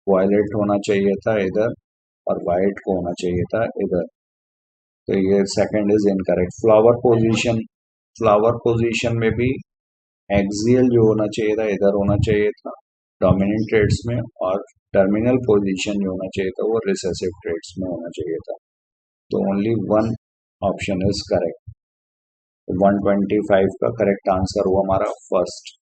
Speaker 1: violet होना चाहिए था इधर और white को होना चाहिए था इधर. तो ये second is incorrect. Flower position में भी एक्सियल जो होना चाहिए था इधर होना चाहिए था डोमिनेंट ट्रेड्स में, और टर्मिनल पोजीशन जो होना चाहिए था वो रिसेसिव ट्रेड्स में होना चाहिए था. तो only one option is correct. 125 का करेक्ट आंसर हुआ हमारा first.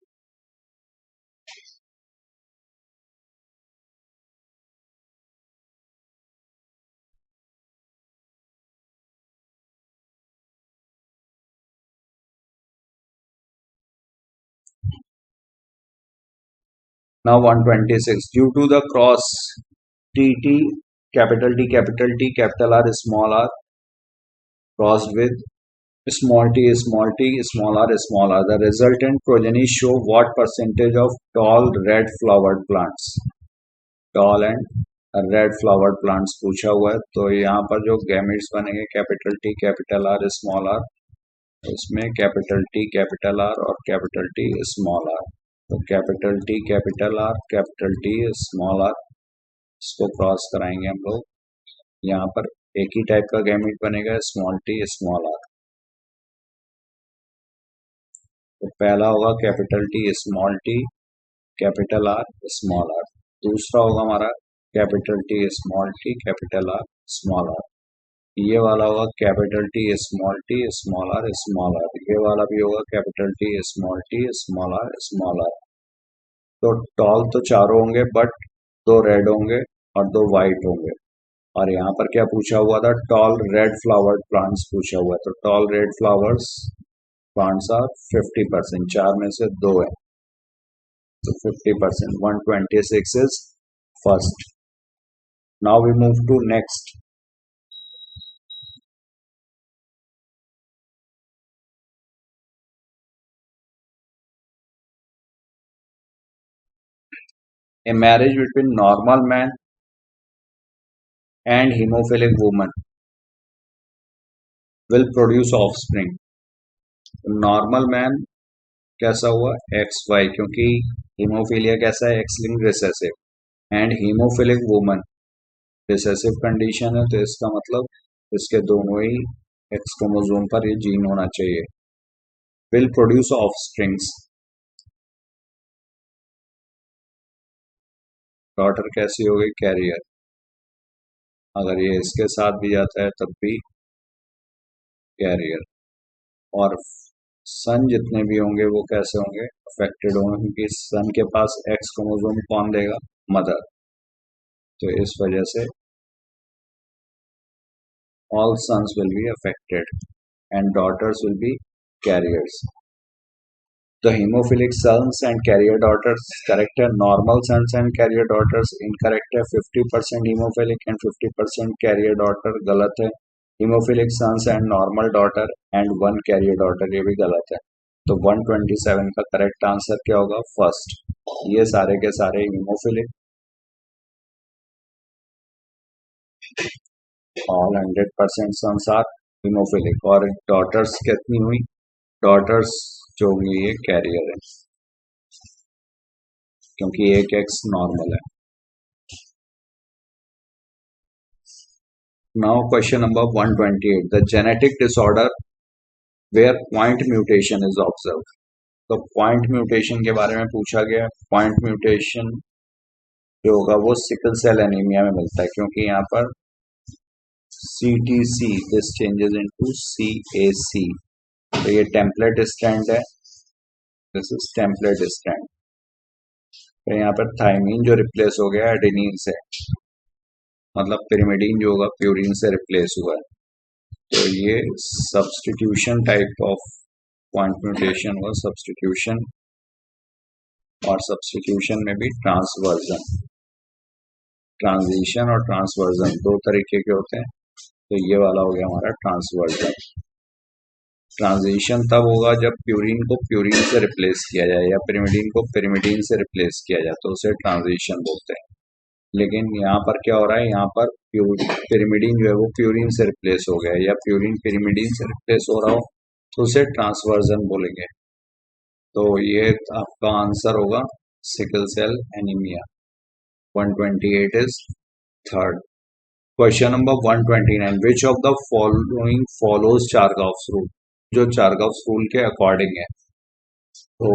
Speaker 1: Now 126. Due to the cross TT, capital T, capital R, small r, crossed with small t, small r, the resultant progeny show what percentage of tall red flowered plants? Tall and red flowered plants पूछा हुआ है. तो यहाँ पर जो गैमेट्स बनेंगे capital T, capital R, small r, इसमें कैपिटल T, कैपिटल R और कैपिटल T, स्मॉल r. तो capital T, capital R, capital T, small r, इसको क्रॉस कराएंगे हम लोग. यहाँ पर एक ही टाइप का गैमेट बनेगा, स्मॉल t, स्मॉल r. तो पहला होगा capital T, small t, capital R, small r. दूसरा होगा हमारा capital T, small t, capital R, small r. ये वाला होगा capital T, small t, small r, small r. ये वाला भी होगा capital T, small t, small r, small r. तो टॉल तो चारों होंगे, बट दो रेड होंगे और दो वाइट होंगे. और यहाँ पर क्या पूछा हुआ था? टॉल रेड फ्लावर्ड प्लांट्स पूछा हुआ है. तो tall red flowers plants are 50%. चार में से दो है तो 50%. 126 is first. Now we move to next. A marriage between normal man and hemophilic woman will produce offspring. Normal man कैसा हुआ? XY, क्योंकि हीमोफीलिया कैसा है? X link recessive. And haemophilic woman recessive condition है, तो इसका मतलब इसके दोनों ही X क्रोमोसोम पर ये जीन होना चाहिए. Will produce offsprings. डॉटर कैसी हो गई? कैरियर. अगर ये इसके साथ भी जाता है तब भी कैरियर. और सन जितने भी होंगे वो कैसे होंगे? अफेक्टेड होंगे, क्योंकि सन के पास एक्स क्रोमोसोम कौन देगा? मदर. तो इस वजह से all sons will be affected and daughters will be carriers. The hemophilic sons and carrier daughters correct है. Normal sons and carrier daughters incorrect है. 50% hemophilic and 50% carrier daughter गलत है. Hemophilic sons and normal daughter and one carrier daughter ये भी गलत है. तो 127 का करेक्ट आंसर क्या होगा? फर्स्ट. ये सारे के सारे hemophilic all 100% sons are haemophilic. और डॉटर्स कितनी हुई? डॉटर्स जो होंगी ये कैरियर है, क्योंकि एक एक्स नॉर्मल है। Now question number 128, the genetic disorder where point mutation is observe. तो पॉइंट म्यूटेशन के बारे में पूछा गया। पॉइंट म्यूटेशन जो होगा वो सिकल सेल एनीमिया में मिलता है, क्योंकि यहाँ पर CTC this changes into CAC। तो ये टेम्पलेट स्ट्रैंड है, दिस इज टेम्पलेट स्ट्रैंड। तो यहाँ पर थाइमीन जो रिप्लेस हो गया एडेनिन से, मतलब पिरिमिडीन जो होगा प्यूरिन से रिप्लेस हुआ है। तो ये substitution type of point mutation हुआ, सब्स्टिट्यूशन। और सब्स्टिट्यूशन में भी ट्रांसवर्जन, ट्रांजिशन और ट्रांसवर्जन दो तरीके के होते हैं। तो ये वाला हो गया हमारा ट्रांसवर्जन। ट्रांजिशन तब होगा जब प्यूरिन को प्यूरिन से रिप्लेस किया जाए या पिरिमिडीन को पिरिमिडीन से रिप्लेस किया जाए, तो उसे ट्रांजिशन बोलते हैं। लेकिन यहाँ पर क्या हो रहा है, यहाँ पर पिरिमिडीन जो है वो प्यूरिन से रिप्लेस हो गया है, या प्यूरिन पिरिमिडीन से रिप्लेस हो रहा हो तो उसे ट्रांसवर्जन बोलेंगे। तो ये आपका आंसर होगा sickle cell anaemia. 128 is third. Question number 129, which of the following follows Chargaff's rule. जो चारगाउस रूल के अकॉर्डिंग है, तो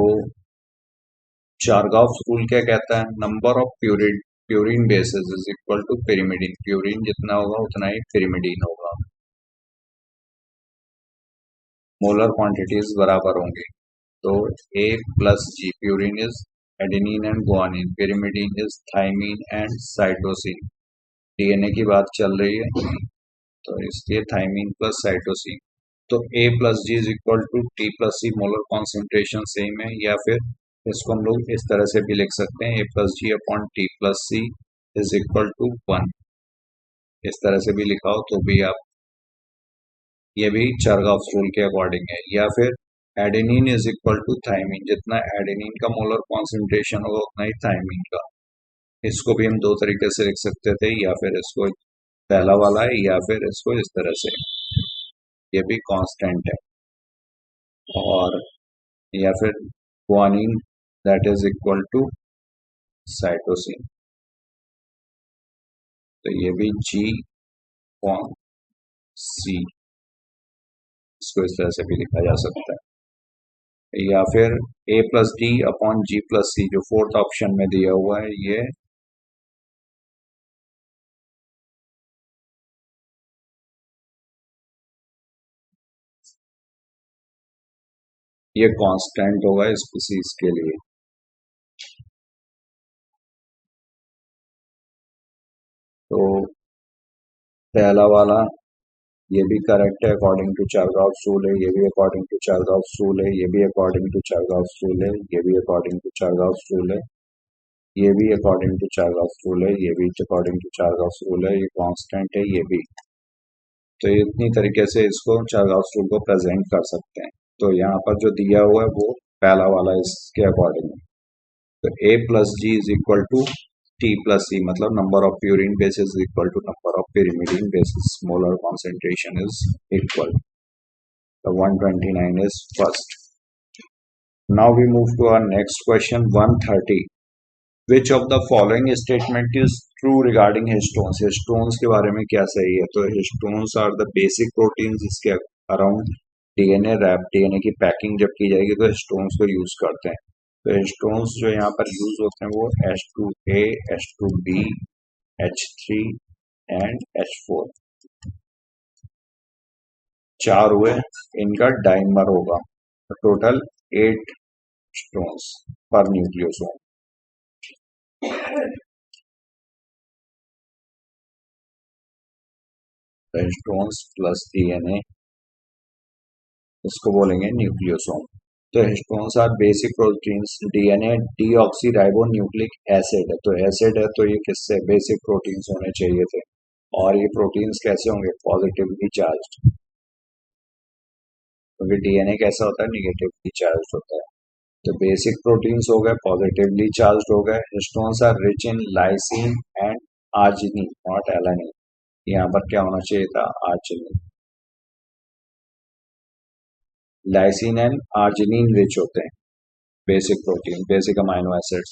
Speaker 1: चारगाउस रूल क्या कहता है, number of purine bases is equal to pyrimidine. Purine जितना होगा उतना ही पिरिमिडीन होगा। मोलर क्वांटिटीज बराबर होंगे। तो A plus G, purine is adenine and guanine, pyrimidine is thymine and cytosine. DNA की बात चल रही है, तो इसलिए थाइमीन प्लस साइटोसिन। तो A plus G is equal to T plus C, molar concentration same है। या फिर इसको हम लोग इस तरह से भी लिख सकते हैं, A plus G upon T plus C is equal to 1। इस तरह से भी लिखा हो तो भी आप, ये भी चारगाउस रूल के अकॉर्डिंग है। या फिर adenine is equal to thymine, जितना एडेनिन का मोलर कॉन्सेंट्रेशन होगा उतना ही थाइमीन का। इसको भी हम दो तरीके से लिख सकते थे, या फिर इसको पहला वाला है, या फिर इसको इस तरह से, ये भी कांस्टेंट है। और या फिर guanine that is equal to cytosine, तो ये भी G अपॉन C, इसको इस तरह से भी लिखा जा सकता है। या फिर A plus D upon G plus C, जो फोर्थ ऑप्शन में दिया हुआ है, ये कांस्टेंट होगा स्पीसीज के लिए। तो पहला वाला ये भी करेक्ट है अकॉर्डिंग टू चारगाउस रूल है, ये भी अकॉर्डिंग टू चारगाउस रूल है, ये भी अकॉर्डिंग टू चारगाउस रूल है, ये भी अकॉर्डिंग टू चारगाउस रूल है, ये भी अकॉर्डिंग टू चारगाउस रूल है, ये भी अकॉर्डिंग टू चारगाउस रूल है, ये कांस्टेंट है, ये भी। तो इतनी तरीके से इसको चारगाउस रूल को प्रेजेंट कर सकते हैं। तो यहाँ पर जो दिया हुआ है वो पहला वाला इसके अकॉर्डिंग है। तो A plus G is equal to T plus C, मतलब number of purine bases is equal to number of pyrimidine bases, molar concentration is equal. तो 129 is first. Now we move to our next question, 130. Which of the following statement is true regarding histones? Histones के बारे में क्या सही है? तो histones are the basic proteins, इसके अराउंड DNA रैप, DNA की पैकिंग जब की जाएगी तो हिस्टोन्स को यूज करते हैं। तो हिस्टोन्स जो यहाँ पर यूज होते हैं वो H2A, H2B, H3 and H4 चार हुए, इनका डाइमर होगा। तो टोटल 8 हिस्टोन्स पर न्यूक्लियोसोम। हिस्टोन्स प्लस DNA, इसको बोलेंगे न्यूक्लियोसोम। तो histones are basic proteins. DNA deoxyribo nucleic acid है, तो एसिड है तो ये किससे बेसिक प्रोटीन्स होने चाहिए थे। और ये प्रोटीन्स कैसे होंगे, पॉजिटिवली चार्ज्ड, क्योंकि DNA कैसा होता है, निगेटिवली चार्ज्ड होता है। तो बेसिक प्रोटीन्स हो गए, पॉजिटिवली चार्ज्ड हो गए। Histones are rich in lysine and arginine, not alanine. यहाँ पर क्या होना चाहिए था, arginine. Lysine and arginine rich होते हैं basic protein, basic amino acids.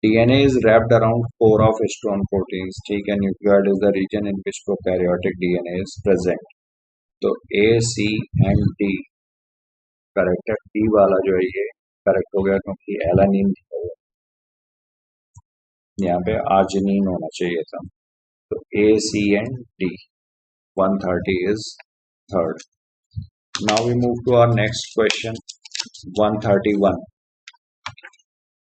Speaker 1: DNA is wrapped around core of histone proteins, ठीक है। Nucleoid is the region in which prokaryotic DNA is present. तो A, C and D correct है। डी वाला जो है ये करेक्ट हो गया क्योंकि एलानिन दिया हुआ है। यहाँ पे आर्जिनिन होना चाहिए था। तो A, C and D. 130 is third. Now we move to our next question. 131.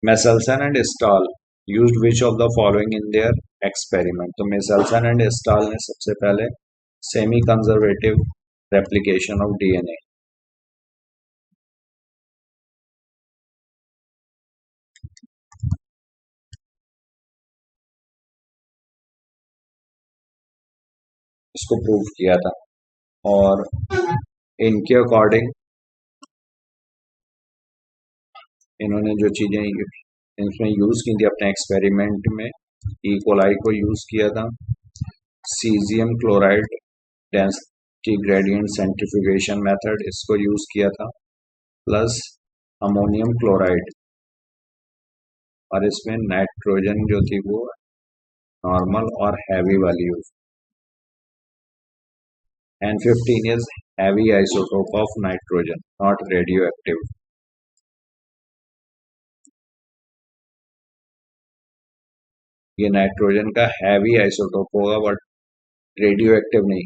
Speaker 1: Meselson and Stahl used which of the following in their experiment? तो Meselson and Stahl ने सबसे पहले semi conservative replication of DNA, इसको प्रूव किया था। और इनके अकॉर्डिंग इन्होंने जो चीजें इसमें यूज की थी अपने एक्सपेरिमेंट में, इकोलाई को यूज किया था, caesium chloride density gradient centrifugation method इसको यूज किया था, प्लस अमोनियम क्लोराइड, और इसमें नाइट्रोजन जो थी वो नॉर्मल और हैवी वाली use. N15 is heavy isotope of nitrogen, not radioactive. ये नाइट्रोजन का हैवी आइसोटोप होगा बट रेडियो एक्टिव नहीं।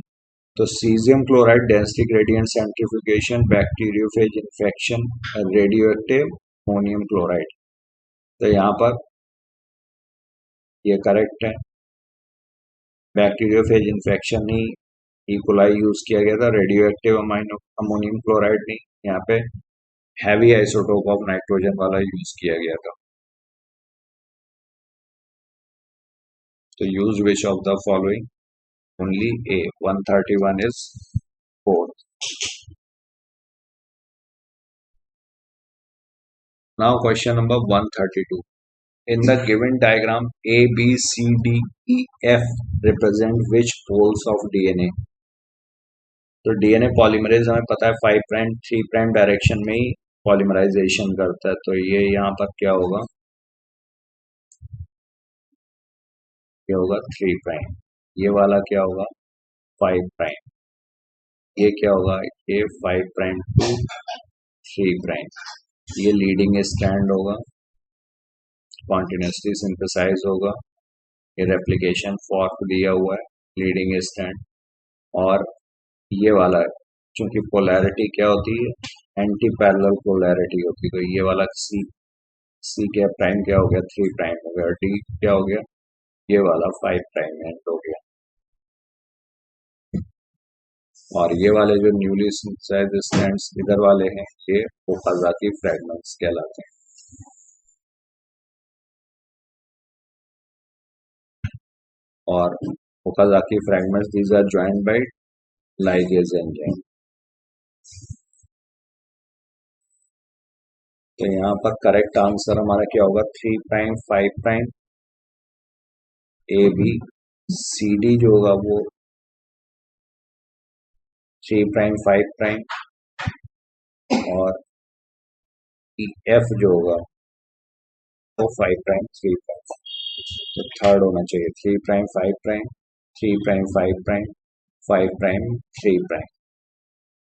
Speaker 1: तो caesium chloride density gradient centrifugation, bacteriophage infection, radio active ammonium chloride. तो यहाँ पर ये करेक्ट है। बैक्टीरियोफेज इन्फेक्शन नहीं, इकोलाई यूज किया गया था, रेडियो एक्टिव अमोनियम क्लोराइड नहीं, यहाँ पे हैवी आइसोटोप ऑफ नाइट्रोजन वाला यूज किया गया था। तो use which of the following? Only A. 131 is 4th. Now question number 132. In the given diagram, A, B, C, D, E, F represent which poles of DNA? तो डीएनए पॉलीमरेज हमें पता है 5 प्राइम 3 प्राइम डायरेक्शन में ही पॉलीमराइजेशन करता है। तो ये यहाँ पर क्या होगा, क्या होगा 3 प्राइम। ये वाला क्या होगा 5 प्राइम। ये क्या होगा, ये 5 प्राइम टू 3 प्राइम। ये लीडिंग स्ट्रैंड होगा, कॉन्टिन्यूसली सिंथेसाइज होगा। ये रेप्लिकेशन फॉर्क दिया हुआ है, लीडिंग स्ट्रैंड। और ये वाला चूंकि पोलैरिटी क्या होती है, एंटी पैरेलल पोलैरिटी होती है। तो ये वाला सी, सी क्या प्राइम क्या हो गया 3 प्राइम हो गया, डी क्या हो गया, ये वाला 5 प्राइम एंड हो गया। और ये वाले जो न्यूली सिंथेसाइज्ड स्ट्रैंड्स इधर वाले हैं, ये ओकाज़ाकी फ्रेगमेंट्स कहलाते हैं। और Okazaki fragments these are joined by ligase enzyme. तो यहाँ पर करेक्ट आंसर हमारा क्या होगा 3 prime 5 prime, A B, C D जो होगा वो 3 प्राइम 5 प्राइम, और एफ जो होगा वो 5 प्राइम 3 प्राइम। तो थर्ड होना चाहिए 3 prime 5 prime, 3 prime 5 prime, 5 prime 3 prime.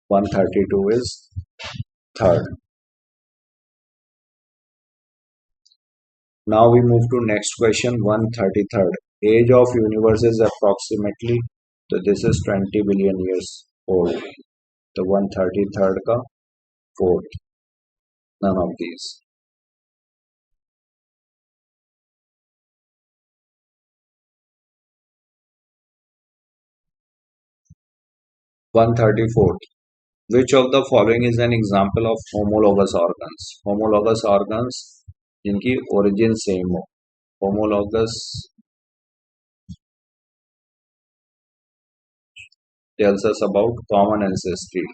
Speaker 1: 132 is third. Now we move to next question 133rd. Age of universe is approximately, so this is 20 billion years old. The 133rd का fourth, none of these. 134th. Which of the following is an example of homologous organs? Homologous organs जिनकी origin same हो. Homologous tells us about common ancestry.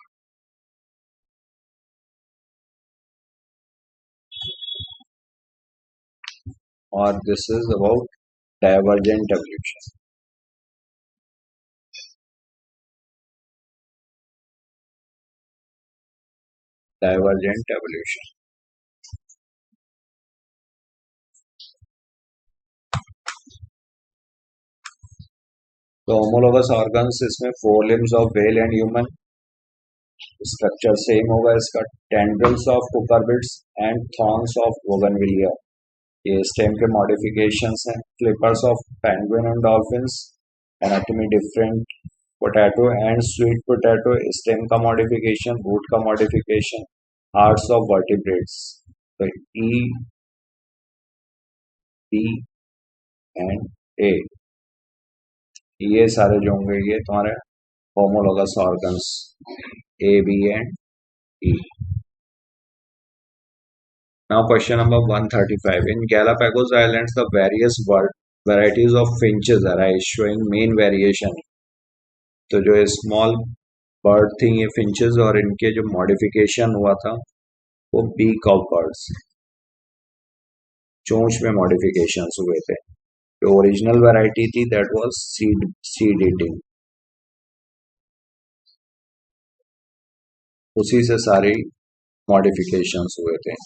Speaker 1: Or this is about divergent evolution. Divergent evolution. तो होमोलोगस ऑर्गन्स इसमें forelimbs of whale and human, structure same होगा इसका, tendrils of cucurbits and thorns of bougainvillea, ये स्टेम के मॉडिफिकेशंस हैं, flippers of penguin and dolphins, anatomy different, potato and sweet potato, stem का मॉडिफिकेशन, रूट का मॉडिफिकेशन, हार्ट्स ऑफ वर्टिब्रेट्स। तो ई, बी एंड ए, ये सारे जो होंगे ये तुम्हारे homologous organs, A, B and E. Now question number 135. In Galapagos Islands, the various varieties of finches arise, showing main variation. तो जो स्मॉल बर्ड थी ये फिंचेस, और इनके जो मॉडिफिकेशन हुआ था वो बीक ऑफ बर्ड्स, चोंच में मॉडिफिकेशंस हुए थे। जो ओरिजिनल वैरायटी थी दैट वाज सीड ईटिंग, उसी से सारी मॉडिफिकेशंस हुए थे।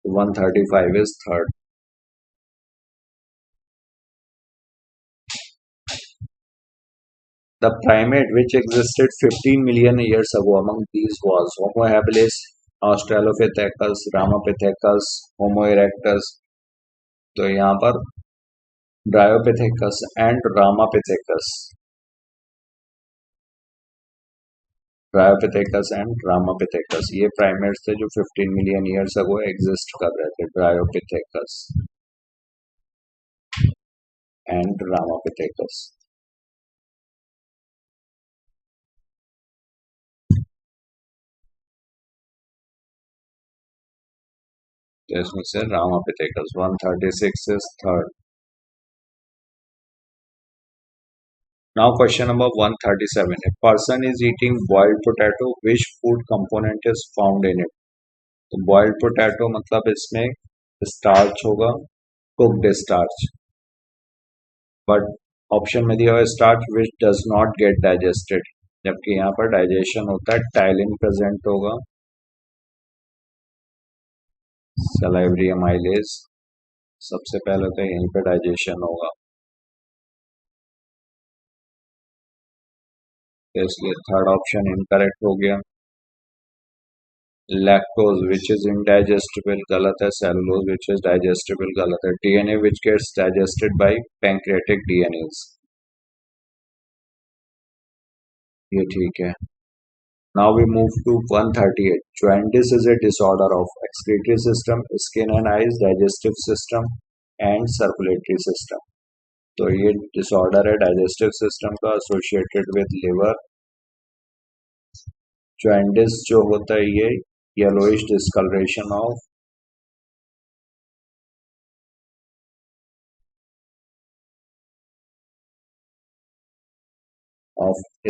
Speaker 1: 135 is third. The primate which existed 15 million years ago among these was Homo habilis, Australopithecus, Ramapithecus, Homo erectus। तो यहाँ पर Dryopithecus and Ramapithecus, Dryopithecus and Ramapithecus ये primates थे जो 15 million years ago exist कर रहे थे, Dryopithecus and Ramapithecus। तो इसमें से Ramapithecus। 136 is third. Now question number 137. A person is eating boiled potato. Which food component is found in it? तो boiled potato मतलब इसमें starch होगा, cooked starch, but ऑप्शन में दिया हुआ starch which does not get digested, जबकि यहाँ पर डाइजेशन होता है, टाइलिन प्रेजेंट होगा, सलाइवरी अमाइलेज, सबसे पहले तो यहीं पे डाइजेशन होगा, तो इसलिए थर्ड ऑप्शन इनकरेक्ट हो गया। लैक्टोज विच इज इनडाइजेस्टिबल गलत है, सेलुलोज विच इज डाइजेस्टिबल गलत है, DNA which gets digested by pancreatic DNase, ये ठीक है। Now we move to 138. Jaundice is a disorder of excretory system, skin and eyes, digestive system and circulatory system. तो ये डिसऑर्डर है डाइजेस्टिव सिस्टम का, एसोसिएटेड विद लिवर। जॉन्डिस जो होता है ये yellowish discolouration of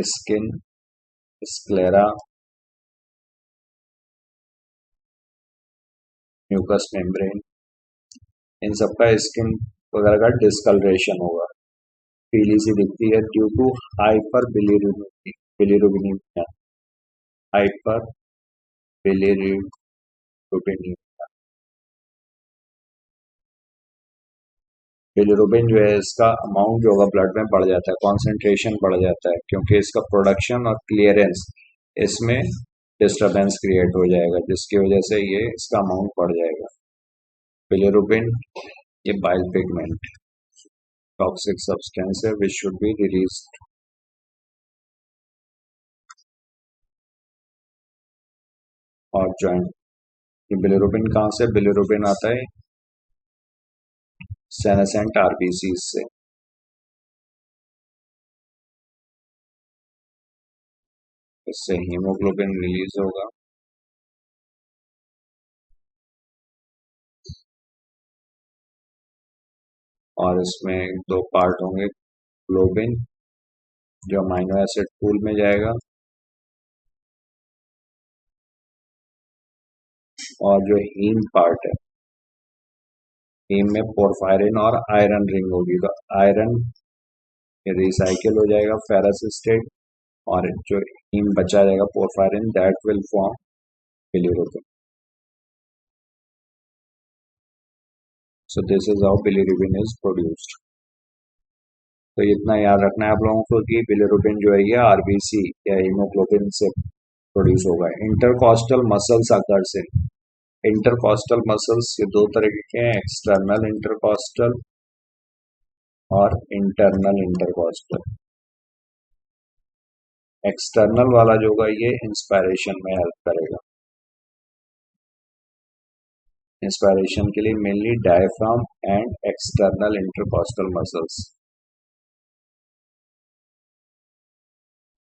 Speaker 1: skin, sclera, mucous membrane, इन सबका स्किन वगैरह का डिस्कलरेशन होगा, पीली सी दिखती है due to hyperbilirubinaemia, hyperbilirubinaemia. Bilirubin जो है इसका अमाउंट जो होगा ब्लड में बढ़ जाता है, कॉन्सेंट्रेशन बढ़ जाता है, क्योंकि इसका प्रोडक्शन और क्लियरेंस इसमें डिस्टरबेंस क्रिएट हो जाएगा, जिसकी वजह से ये इसका अमाउंट बढ़ जाएगा। बिलिरुबिन ये बाइल पिगमेंट टॉक्सिक सब्सटेंस है विच शुड बी रिलीज। और जॉइंट, ये बिलिरुबिन कहाँ से, बिलिरुबिन आता है सेनेसेंट आरबीसी से, इससे हीमोग्लोबिन रिलीज होगा, और इसमें दो पार्ट होंगे, ग्लोबिन जो अमाइनो एसिड पूल में जाएगा, और जो हीम पार्ट है, हीम में पोरफायरिन और आयरन रिंग होगी, तो आयरन ये रिसाइकिल हो जाएगा फेरस स्टेट, और जो हीम बचा जाएगा porphyrin, that will form bilirubin. So this is how bilirubin is produced. तो इतना याद रखना है आप लोगों को कि बिलीरुबिन जो है ये आरबीसी या हीमोग्लोबिन से प्रोड्यूस होगा. इंटरकॉस्टल मसल्स अगर से, इंटरकॉस्टल मसल्स ये दो तरह के हैं, एक्सटर्नल इंटरकॉस्टल और इंटरनल इंटरकॉस्टल. एक्सटर्नल वाला जो होगा ये इंस्पायरेशन में हेल्प करेगा. इंस्पायरेशन के लिए mainly diaphragm and external intercostal muscles.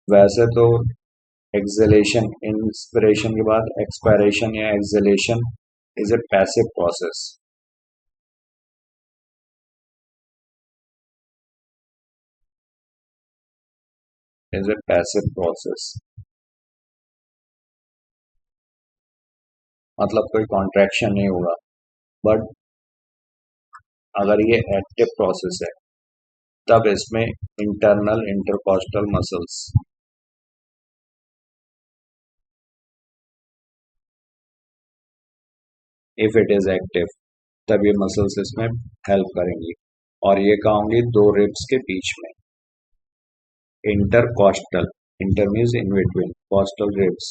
Speaker 1: वैसे तो एक्सलेशन, इंस्पिरेशन के बाद एक्सपायरेशन या acceleration is a passive process. Is a passive process मतलब कोई कॉन्ट्रैक्शन नहीं होगा. बट अगर ये एक्टिव प्रोसेस है तब इसमें internal intercostal muscles, if it is active, तब ये मसल्स इसमें हेल्प करेंगी. और ये कहाँ होंगी? दो रिब्स के बीच में. Intercostal, inter means in between, costal ribs.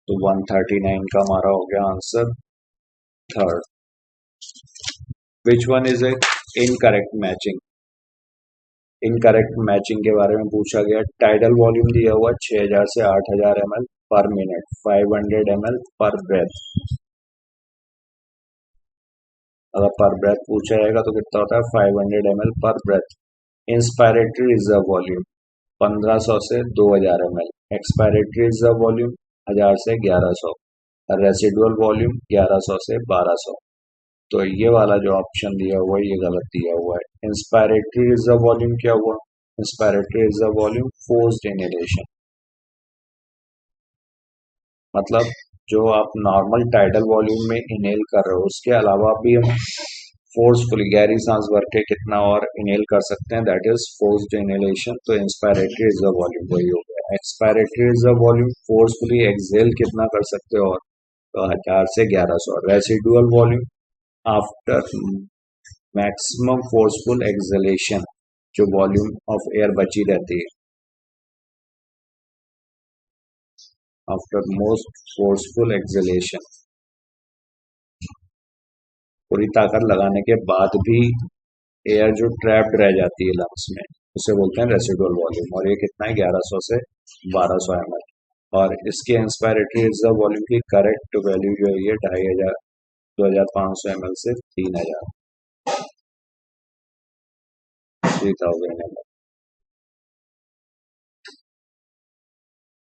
Speaker 1: तो 139 का हमारा हो गया answer third. Which one is a incorrect matching? Incorrect matching के बारे में पूछा गया. टाइडल वॉल्यूम दिया हुआ 6000 से 8000 ml पर मिनट, 500 ml पर ब्रेथ. अगर पर ब्रेथ पूछा जाएगा तो कितना होता है? 500 ml पर ब्रेथ. इंस्पायरेटरी रिजर्व वॉल्यूम 1500 से 2000 ml. एक्सपायरेटरी रिजर्व वॉल्यूम 1000 से 1100. रेसिडुअल वॉल्यूम 1100 से 1200. तो ये वाला जो ऑप्शन दिया हुआ है ये गलत दिया हुआ है. इंस्पायरेटरी रिजर्व वॉल्यूम क्या हुआ? Inspiratory reserve volume forced inhalation, मतलब जो आप नॉर्मल टाइडल वॉल्यूम में इनहेल कर रहे हो उसके अलावा भी हम फोर्सफुली गहरी सांस भर के कितना और इनहेल कर सकते हैं, दैट इज फोर्स्ड इनहेलेशन. तो इंस्पायरेटरी रिजर्व वॉल्यूम वही हो गया. Expiratory reserve volume forcefully exhale कितना कर सकते हो? और तो 1000 से 1100. Residual volume after maximum forceful exhalation, जो वॉल्यूम ऑफ एयर बची रहती है आफ्टर मोस्ट फोर्सफुल एक्सहेलेशन, पूरी ताकत लगाने के बाद भी एयर जो ट्रैप्ड रह जाती है लंग्स में, उसे बोलते हैं रेसिडुअल वॉल्यूम. और ये कितना है? 1100 से 1200 ml. और इसके इंस्पायरेटरी रिजर्व वॉल्यूम की करेक्ट वैल्यू जो है ये 2500 2500 ml से 3000 ml.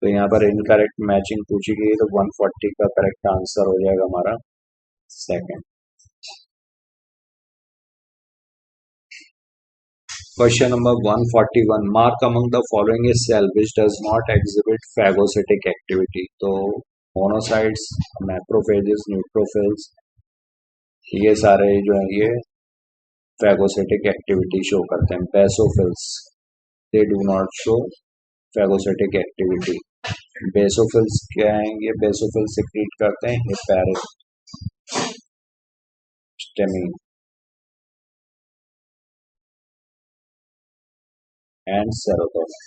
Speaker 1: तो यहाँ पर इनकरेक्ट मैचिंग पूछी गई तो 140 का करेक्ट आंसर हो जाएगा हमारा second. Question number 141. Mark among the following a cell which does not exhibit phagocytic activity. तो monocytes, macrophages, neutrophils, ये सारे जो है ये phagocytic activity शो करते हैं. Basophils, they do not show phagocytic activity. Basophils क्या है? ये basophils secrete करते हैं heparin, histamine and serotonin.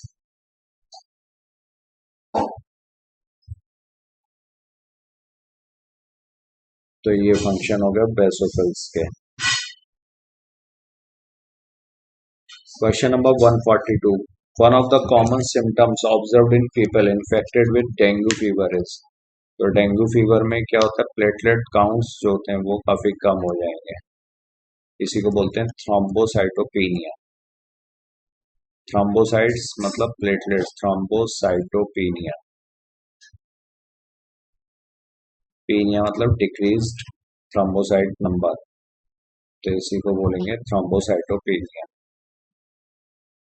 Speaker 1: तो ये फंक्शन हो गया बेसोफिल्स के. Question number 142. One of the common symptoms observed in people infected with dengue fever is. तो डेंगू फीवर में क्या होता है? प्लेटलेट काउंट्स जो होते हैं वो काफी कम हो जाएंगे. इसी को बोलते हैं थ्रोम्बोसाइटोपेनिया. थ्रोम्बोसाइट्स मतलब प्लेटलेट्स, थ्रोम्बोसाइटोपेनिया. पेनिया मतलब डिक्रीज्ड थ्रोम्बोसाइट नंबर, तो इसी को बोलेंगे thrombocytopenia.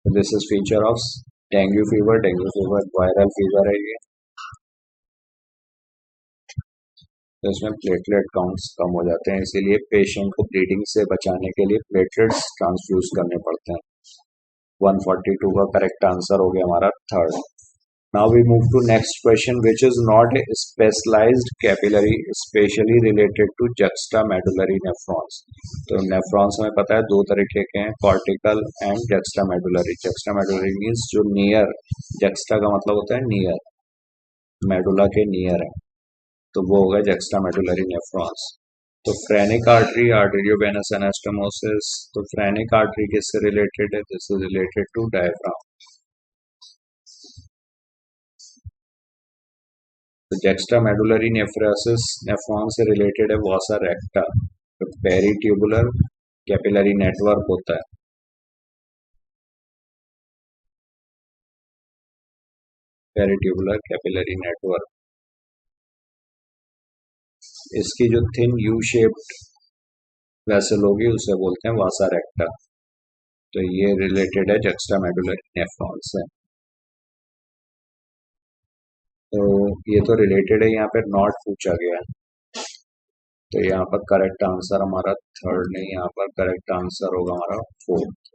Speaker 1: This is feature of dengue fever. Dengue fever viral fever है ये, तो इसमें प्लेटलेट काउंट्स कम हो जाते हैं, इसीलिए पेशेंट को ब्लीडिंग से बचाने के लिए प्लेटलेट्स ट्रांसफ्यूज करने पड़ते हैं. 142 का करेक्ट आंसर हो गया हमारा third. Now we move to next question, which is not a specialized capillary, specially related to juxtamedullary nephrons. तो nephrons हमें पता है दो तरीके के हैं, cortical and juxtamedullary. Juxtamedullary means जो near, juxta का मतलब होता है near, medulla के near है, तो वो होगा juxtamedullary nephrons. तो phrenic artery, arteriovenous anastomosis, तो phrenic artery किससे related है? This is related to diaphragm. तो juxtamedullary nephrosis नेफ्रॉन से रिलेटेड है वॉसा रेक्टा, तो पेरीट्यूबुलर कैपिलरी नेटवर्क होता है। पेरीट्यूबुलर कैपिलरी नेटवर्क, इसकी जो थिन यू शेप्ड वेसल होगी उसे बोलते हैं वासा रेक्टा। तो ये रिलेटेड है juxtamedullary नेफ्रॉन से। तो ये तो रिलेटेड है, यहाँ पे नॉट पूछा गया है, तो यहाँ पर करेक्ट आंसर हमारा थर्ड नहीं, यहाँ पर करेक्ट आंसर होगा हमारा फोर्थ।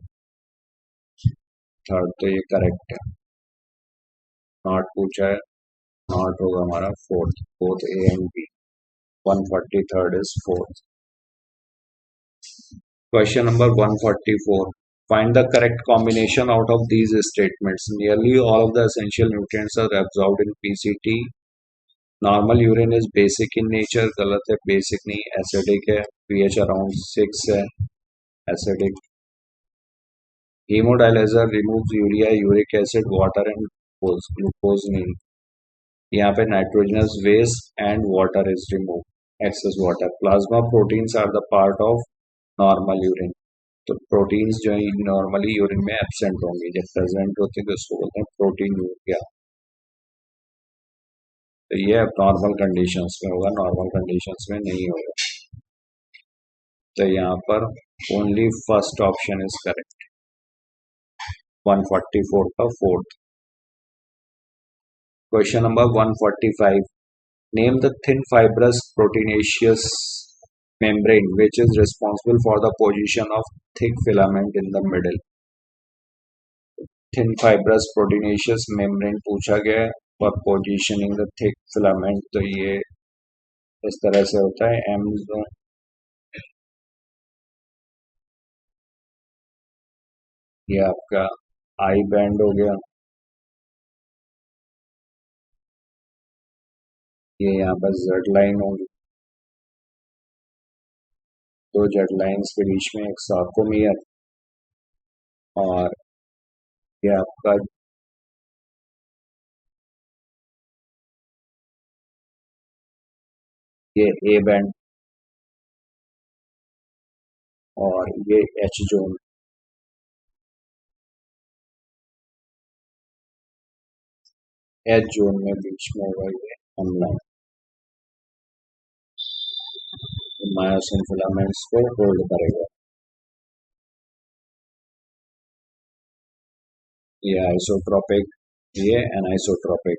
Speaker 1: थर्ड तो ये करेक्ट है, नॉट पूछा है, नॉट होगा हमारा fourth, both A and B. 143 is fourth. Question number 144, find the correct combination out of these statements. Nearly all of the essential nutrients are absorbed in PCT. Normal urine is basic in nature. गलत है, basic नहीं, acidic है, pH around 6 है, acidic. Hemodialyzer removes urea, uric acid, water and glucose नहीं. यहाँ पे nitrogenous waste and water is removed, excess water. Plasma proteins are the part of normal urine. तो प्रोटीन्स जो है नॉर्मली यूरिन में एब्सेंट होंगे, जब प्रेजेंट होते हैं तो उसको बोलते हैं प्रोटीन यूरिया। तो ये अब नॉर्मल कंडीशंस में होगा, नॉर्मल कंडीशंस में नहीं होगा। तो यहाँ पर only first option is correct, 144 का fourth. Question number 145, name the thin fibrous proteinaceous membrane which is responsible for the position of thick filament in the middle. Thin fibrous proteinaceous membrane पूछा गया है for positioning the thick filament, तो ये इस तरह से होता है, M ये आपका आई बैंड हो गया, ये यहाँ पर जेड लाइन होगी, दो जेड लाइन्स के बीच में एक सार्कोमियर, और ये आपका ये ए बैंड और ये एच जोन। एच जोन में बीच में होगा ये एम लाइन, मायोसिन फिलामेंट्स को होल्ड करेगा। ये आइसोट्रोपिक, ये एनाइसोट्रोपिक।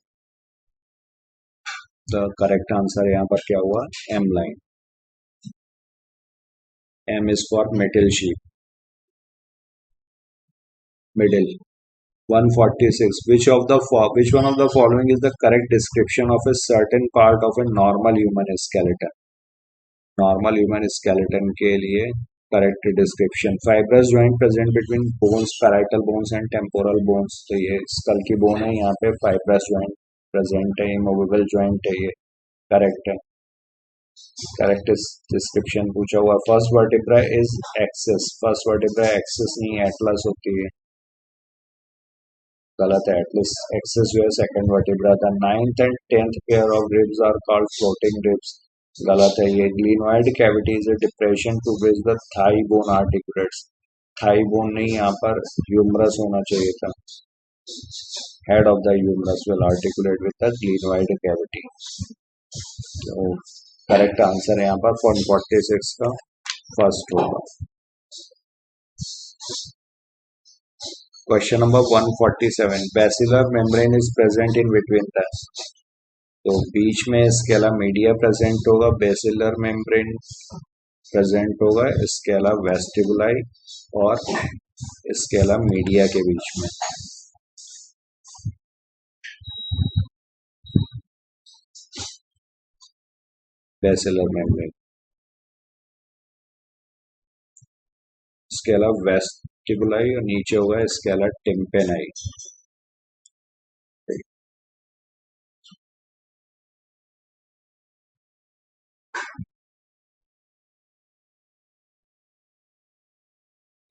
Speaker 1: तो करेक्ट आंसर यहाँ पर क्या हुआ, M line. M is for middle sheep, middle. 146, which one of the following is the correct description of a certain part of a normal human skeleton? Normal human skeleton के लिए correct description, fibrous joint present between bones, parietal bones and temporal bones. तो ये स्कल की बोन है, यहाँ पे फाइब्रस जॉइंट प्रेजेंट है, इमूवेबल जॉइंट है, ये करेक्ट है। करेक्ट डिस्क्रिप्शन पूछा हुआ, first vertebra is axis, first vertebra axis नहीं एटलस होती है, गलत है, एटलस एक्सिस जो है सेकंड वर्टिब्रा था। 9th and 10th pair of ribs are called floating ribs, गलत है। ये glenoid cavity is a depression to which the thigh bone articulates, thigh bone नहीं, यहाँ पर ह्यूमरस होना चाहिए था, head of the humerus will articulate with the glenoid cavity. तो करेक्ट आंसर है यहाँ पर 146 का फर्स्ट होगा। Question number 147, basilar membrane is present in between the, तो बीच में स्केला मीडिया प्रेजेंट होगा, बेसिलर मेम्ब्रेन प्रेजेंट होगा स्केला वेस्टिबुलाई और स्केला मीडिया के बीच में। Basilar membrane. स्केला वेस्टिबुलाई और नीचे होगा स्केला टिम्पेनाई।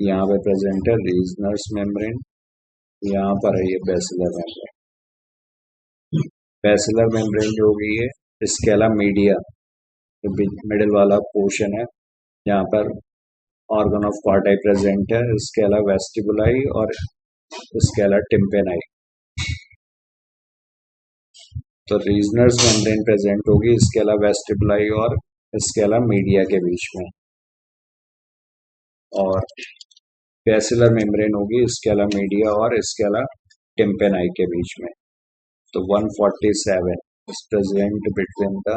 Speaker 1: यहाँ पे प्रेजेंट है रीजनर्स मेम्ब्रेन, यहाँ पर है ये बेसिलर मेम्ब्रेन। बेसिलर मेम्ब्रेन जो होगी ये स्केला मीडिया, मिडिल वाला पोर्शन है, यहाँ पर ऑर्गन ऑफ क्वार्टाई प्रेजेंट है, स्केला वेस्टिबुलाई और स्केला टिम्पेनाई। तो रीजनर्स मेम्ब्रेन प्रेजेंट होगी स्केला वेस्टिबुलाई और स्केला मीडिया के बीच में, और बेसिलर मेम्ब्रेन होगी स्केला मीडिया और स्केला टिम्पेनाई के बीच में। तो 147 is present between the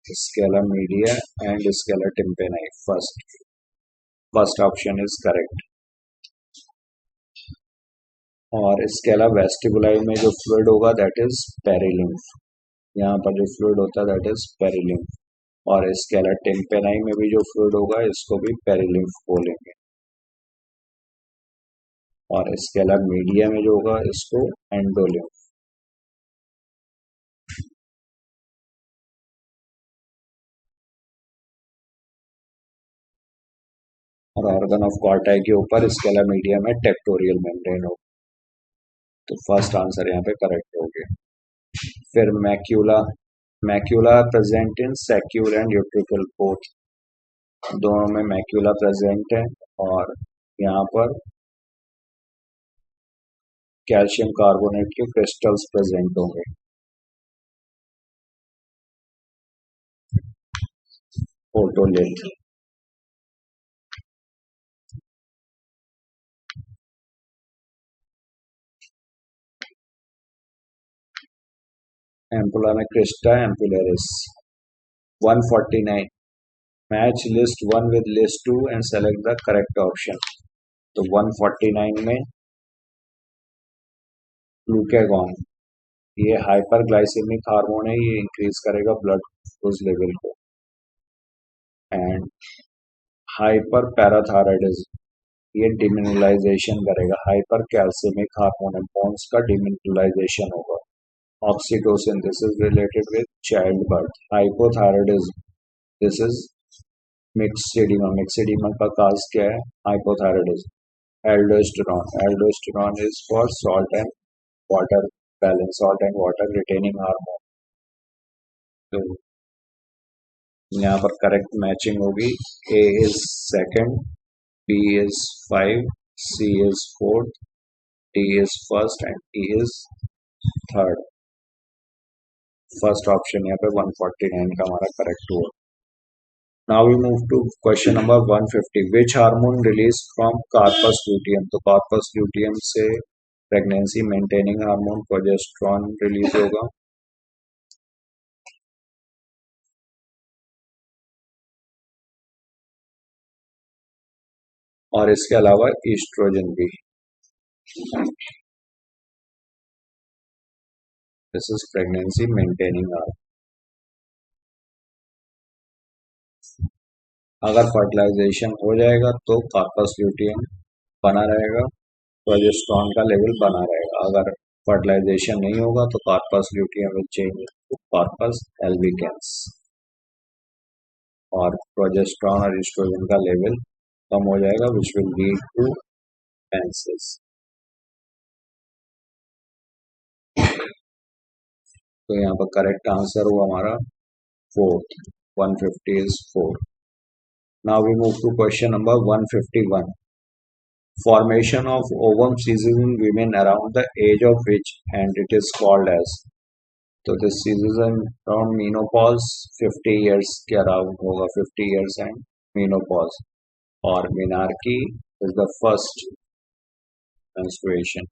Speaker 1: scala media and scala tympani. First option is correct. और स्केला वेस्टिबुलाई में जो फ्लूइड होगा दैट इज पेरिलिम्फ, यहाँ पर जो फ्लूइड होता है दैट इज पेरिलिम्फ। और स्केला टिम्पेनाई में भी जो फ्लूइड होगा इसको भी पेरिलिम्फ बोलेंगे, और स्केला मीडिया में जो होगा इसको एंडोलिम्फ। और ऑर्गन ऑफ क्वार्टाई के ऊपर स्केला मीडिया में टेक्टोरियल मेम्ब्रेन होगा। तो फर्स्ट आंसर यहाँ पे करेक्ट हो गया। फिर macula present in saccule and utricle both, दोनों में मैक्यूला प्रेजेंट है, और यहाँ पर कैल्शियम कार्बोनेट के क्रिस्टल्स प्रेजेंट होंगे। फोटोलिथ। एम्पुला में crista ampullaris. 149 match list 1 with list 2 and select the correct option. तो 149 में ग्लूकागॉन, ये हाइपरग्लाइसेमिक हार्मोन है, ये इंक्रीज करेगा ब्लड ग्लूकोज लेवल को। एंड हाइपर पैराथायराइडिज्म, ये डिमिनरलाइजेशन करेगा। हाइपर कैल्सियमिक हार्मोन है, बोन्स का डिमिनरलाइजेशन होगा। Oxytocin, this is related with child birth. Hypothyroidism, this is myxoedema का काज क्या है? Hypothyroidism. Aldosterone is for salt and water balance, salt and water retaining hormone. तो यहाँ पर करेक्ट मैचिंग होगी। A is second, B is 5, C is 4th, D is first and E is third. First option यहाँ पे 149 का हमारा करेक्ट हुआ। Now we move to question number 150। Which hormone release from corpus luteum? तो कार्पस ल्यूटियम से pregnancy maintaining hormone progesterone release होगा। और इसके अलावा ईस्ट्रोजन भी। This is pregnancy maintaining hormone. अगर फर्टिलाइजेशन हो जाएगा तो कार्पस ल्यूटियम बना रहेगा, प्रोजेस्टेरॉन का लेवल बना रहेगा। अगर फर्टिलाइजेशन नहीं होगा तो corpus luteum will change to corpus albicans, और प्रोजेस्टेरॉन और ईस्ट्रोजन का लेवल कम हो जाएगा, which will lead to menses. तो यहाँ पर करेक्ट आंसर हुआ हमारा 4th। 150 is 4. Now we move to question number 151. Formation of ovum ceases in women around the age of which, and it is called as। तो this ceases in around menopause, 50 years के around होगा, 50 years and menopause। और menarche is the first menstruation।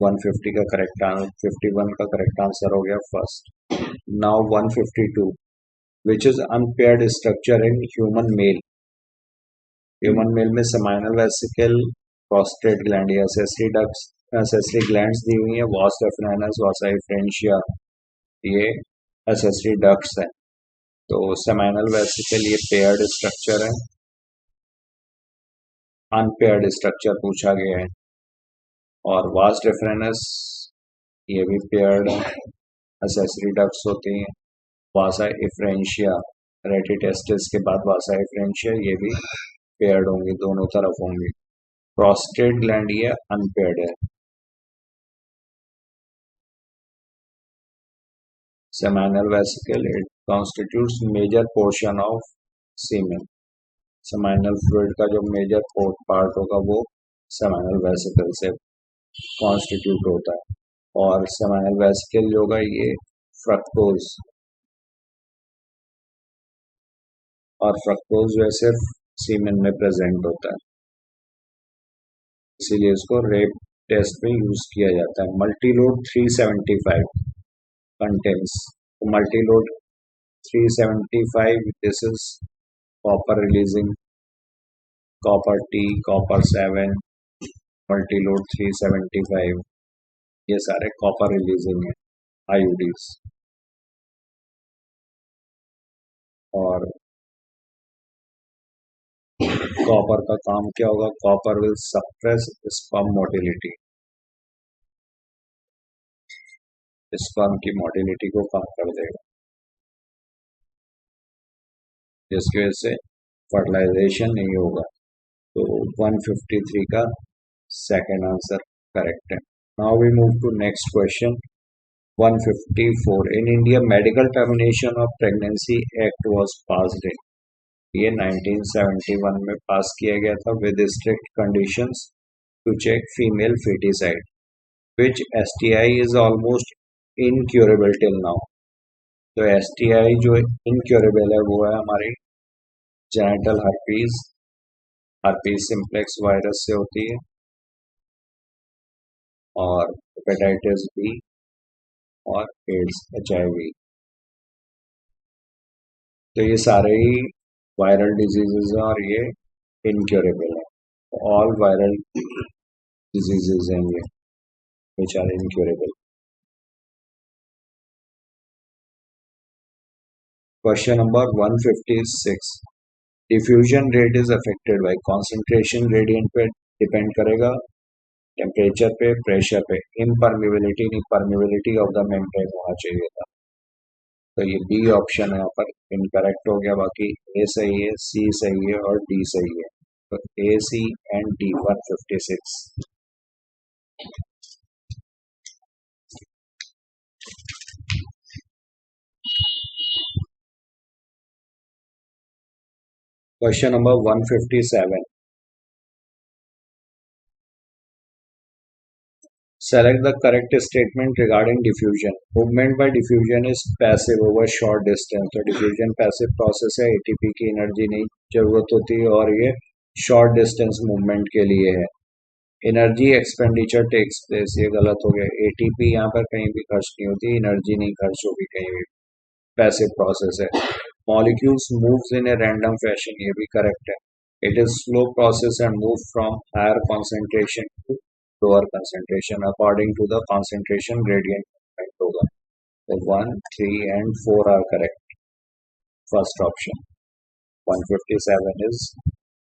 Speaker 1: 150 का करेक्ट आंसर, 51 का करेक्ट आंसर हो गया first. Now 152। which is unpaired structure in human male. Human male में सेमाइनल वेसिकल, प्रोस्टेट ग्लैंड या एसेसरी ग्लैंड्स दी हुई है, वास डेफरेंस, वासा एफरेंशिया, ये एसेसरी डक्ट्स है। तो सेमाइनल वेसिकल ये पेयर्ड स्ट्रक्चर है, अनपेयर्ड स्ट्रक्चर पूछा गया है। और वास डेफरेंस ये भी पेयर्ड है, एसेसरी डक्ट्स होती हैं। वासा एफरेंशिया, रेटिटेस्टिस के बाद वासा एफरेंशिया, ये भी पेयर्ड होंगी, दोनों तरफ होंगी। प्रोस्टेट ग्लैंड ये अनपेयर्ड है। Seminal vesicle it constitutes major portion of semen. Seminal fluid का जो मेजर पार्ट होगा वो सेमाइनल वेसिकल से कॉन्स्टिट्यूट होता है। और सेमाइनल वेसिकल जो होगा ये फ्रक्टोज, और फ्रक्टोज जो है सिर्फ सीमेन में प्रेजेंट होता है, इसीलिए इसको रेप टेस्ट में यूज किया जाता है। मल्टीलोड 375 कंटेन्स, तो Multiload 375 this is copper releasing, copper T, copper 7, Multiload 375, ये सारे कॉपर रिलीजिंग है आईयूडीज। और कॉपर का काम क्या होगा? Copper will suppress sperm motility, sperm की मोटिलिटी को कम कर देगा, जिसकी वजह से फर्टिलाइजेशन नहीं होगा। तो 153 का सेकंड आंसर करेक्ट है। Now we move to next question 154। In India medical termination of pregnancy act was passed in, ये 1971 में पास किया गया था with strict conditions to check female foeticide, which STI is almost incurable till now. तो एसटीआई जो इनक्योरेबल है वो है हमारी genital herpes, herpes simplex virus से होती है, और हेपेटाइटिस बी और एड्स एचआईवी। तो ये सारे ही वायरल डिजीजेज हैं और ये इनक्योरेबल है। ऑल वायरल डिजीजेज हैं ये which are incurable. Question number 156। Diffusion rate is affected by concentration gradient पे डिपेंड करेगा, टेम्परेचर पे, प्रेशर पे। इम्परमिबिलिटी ऑफ द मेम्ब्रेन होना चाहिए था, तो ये बी ऑप्शन यहाँ पर इनकरेक्ट हो गया। बाकी ए सही है, सी सही है और डी सही है। तो A, C and D 156। Question number 157। Select the correct statement regarding diffusion. Movement by diffusion is passive over short distance. तो diffusion passive process है, ATP की एनर्जी नहीं जरूरत होती है और ये short distance movement के लिए है। एनर्जी एक्सपेंडिचर टेक्स प्लेस, ये गलत हो गया। ATP यहाँ पर कहीं भी खर्च नहीं होती, एनर्जी नहीं खर्च होगी कहीं भी, पैसिव प्रोसेस है। Molecules moves in a random fashion, ये भी करेक्ट है। It is slow process and move from higher concentration to lower concentration according to the concentration gradient होगा। तो 1, 3 and 4 are correct. First option 157 is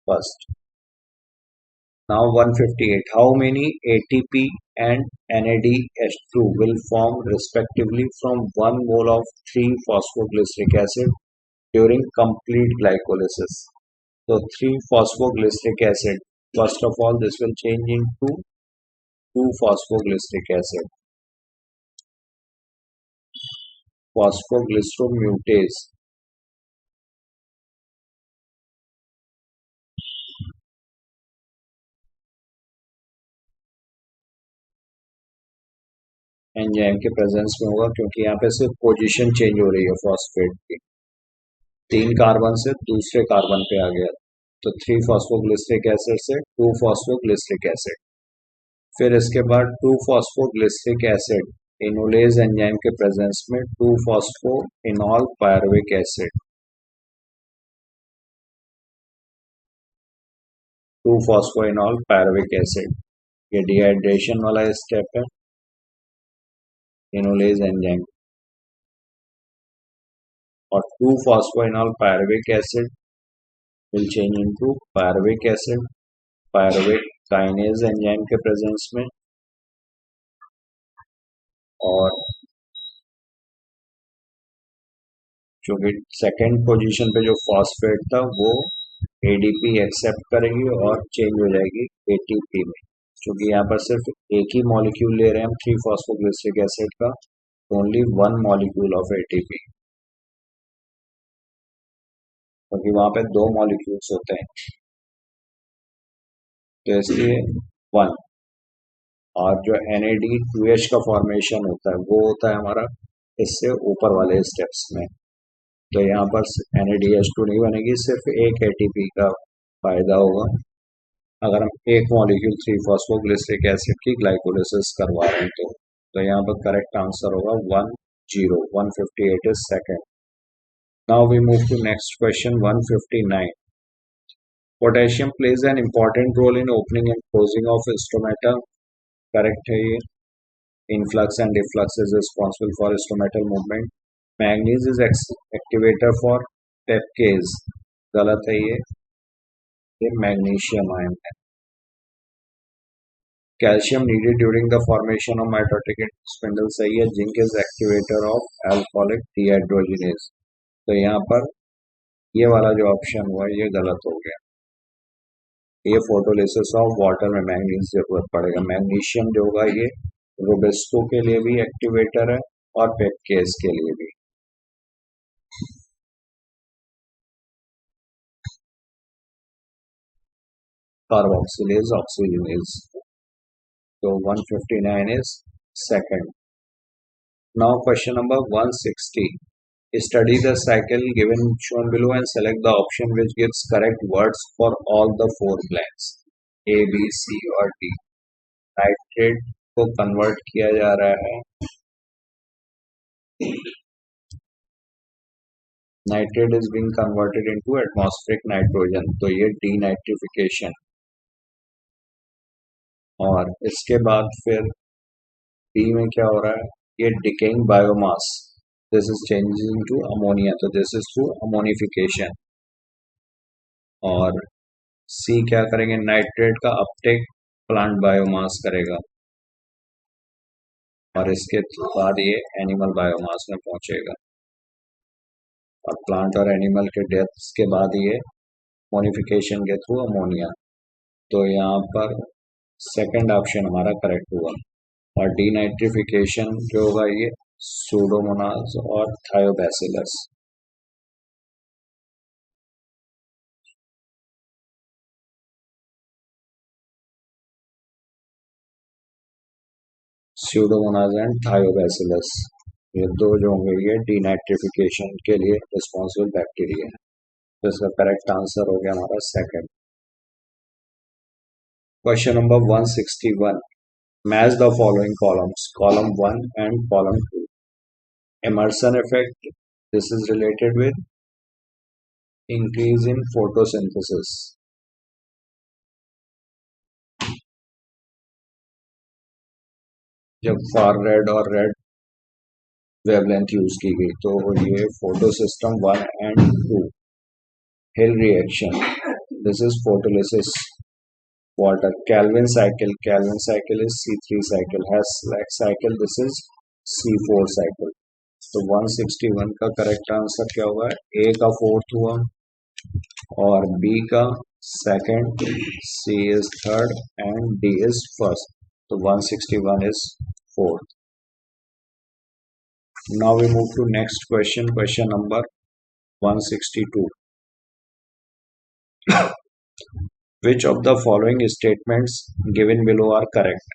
Speaker 1: first. Now 158. How many ATP and NADH2 will form respectively from 1 mole of 3-phosphoglyceric acid during complete glycolysis? So 3-phosphoglyceric acid, first of all this will change into 2-phosphoglyceric acid, phosphoglyceromutase, enzyme के प्रेजेंस में होगा, क्योंकि यहाँ पे सिर्फ पोजीशन चेंज हो रही है फॉस्फेट की, 3 कार्बन से दूसरे कार्बन पे आ गया। तो 3-phosphoglyceric एसिड से 2-phosphoglyceric एसिड, फिर इसके बाद 2-phosphoglyceric एसिड इनोलेज एंजाइम के प्रेजेंस में 2-phosphoenol pyruvic acid, two phosphoenol pyruvic acid, ये डिहाइड्रेशन वाला स्टेप है इनोलेज एंजाइम, और two phosphoenol pyruvic acid will change into pyruvic acid pyruvate kinase enzyme के प्रेजेंस में, और जो कि सेकेंड पोजीशन पे जो फॉस्फेट था वो एडीपी एक्सेप्ट करेगी और चेंज हो जाएगी एटीपी में। क्योंकि यहाँ पर सिर्फ एक ही मॉलिक्यूल ले रहे हैं हम 3-फॉस्फोग्लिसरिक एसिड का, only one molecule of ATP, क्योंकि वहां पे दो मॉलिक्यूल्स होते हैं तो इसलिए वन। और जो NAD2H का फॉर्मेशन होता है वो होता है हमारा इससे ऊपर वाले स्टेप्स में, तो यहाँ पर NADH2 नहीं बनेगी, सिर्फ एक एटीपी का फायदा होगा अगर हम एक मॉलिक्यूल 3-फॉस्फोग्लिसरिक एसिड की ग्लाइकोलिसिस करवा रहे हैं तो यहाँ पर करेक्ट आंसर होगा 158 is second. Now we move to next question 159। Potassium plays an important role in opening and closing of stomata, correct है ये। Influx and deflux is responsible for stomatal movement. Manganese is activator for pepcase, गलत है ये मैग्नीशियम आयन है। Calcium needed during the formation of mitotic spindle, सही है। Zinc is activator of alcoholic dehydrogenase, तो यहाँ पर ये वाला जो ऑप्शन हुआ ये गलत हो गया, ये फोटोलिसिस ऑफ वाटर में मैग्नीज जरूरत पड़ेगा। मैग्नीशियम जो होगा ये रोबेस्को के लिए भी एक्टिवेटर है और पेपकेज के लिए भी। कार्बोक्सिलेज ऑक्सीजनेज, तो 159 is second. Now question number 160। Study the cycle given shown below and select the option which gives correct words for all the four blanks A, B, C और D। नाइट्रेट को कन्वर्ट किया जा रहा है, nitrate is being converted into atmospheric nitrogen, तो ये डीनाइट्रिफिकेशन। और इसके बाद फिर D में क्या हो रहा है, ये decaying biomass, this is changing into ammonia, तो दिस इज थ्रू अमोनिफिकेशन। और C क्या करेंगे, नाइट्रेट का अपटेक प्लांट बायोमास करेगा और इसके बाद ये एनिमल बायोमास में पहुंचेगा, और प्लांट और एनिमल के डेथ्स के बाद ये मोनिफिकेशन के थ्रू अमोनिया, तो यहाँ पर सेकंड ऑप्शन हमारा करेक्ट हुआ। और डीनाइट्रिफिकेशन जो होगा ये सूडोमोनास और थायोबैसिलस। सूडोमोनास एंड थायोबैसिलस, ये दो जो होंगे ये डीनाइट्रिफिकेशन के लिए रिस्पॉन्सिबल बैक्टीरिया है, तो इसका करेक्ट आंसर हो गया हमारा second. Question number 161। Match the following columns, column 1 and column 2। Emerson effect, this is related with increase in photosynthesis. जब फार रेड और रेड वेवलेंथ यूज की गई तो ये photo system 1 and 2। Hill reaction, this is photolysis water. Calvin cycle, Calvin cycle is C3 cycle. Hatch Slack cycle, this is C4 cycle. तो 161 का करेक्ट आंसर क्या होगा, ए का फोर्थ हुआ और बी का second, C is third and D is first, तो 161 is fourth. Now we move to next question, question number 162. Which of the following statements given below are correct?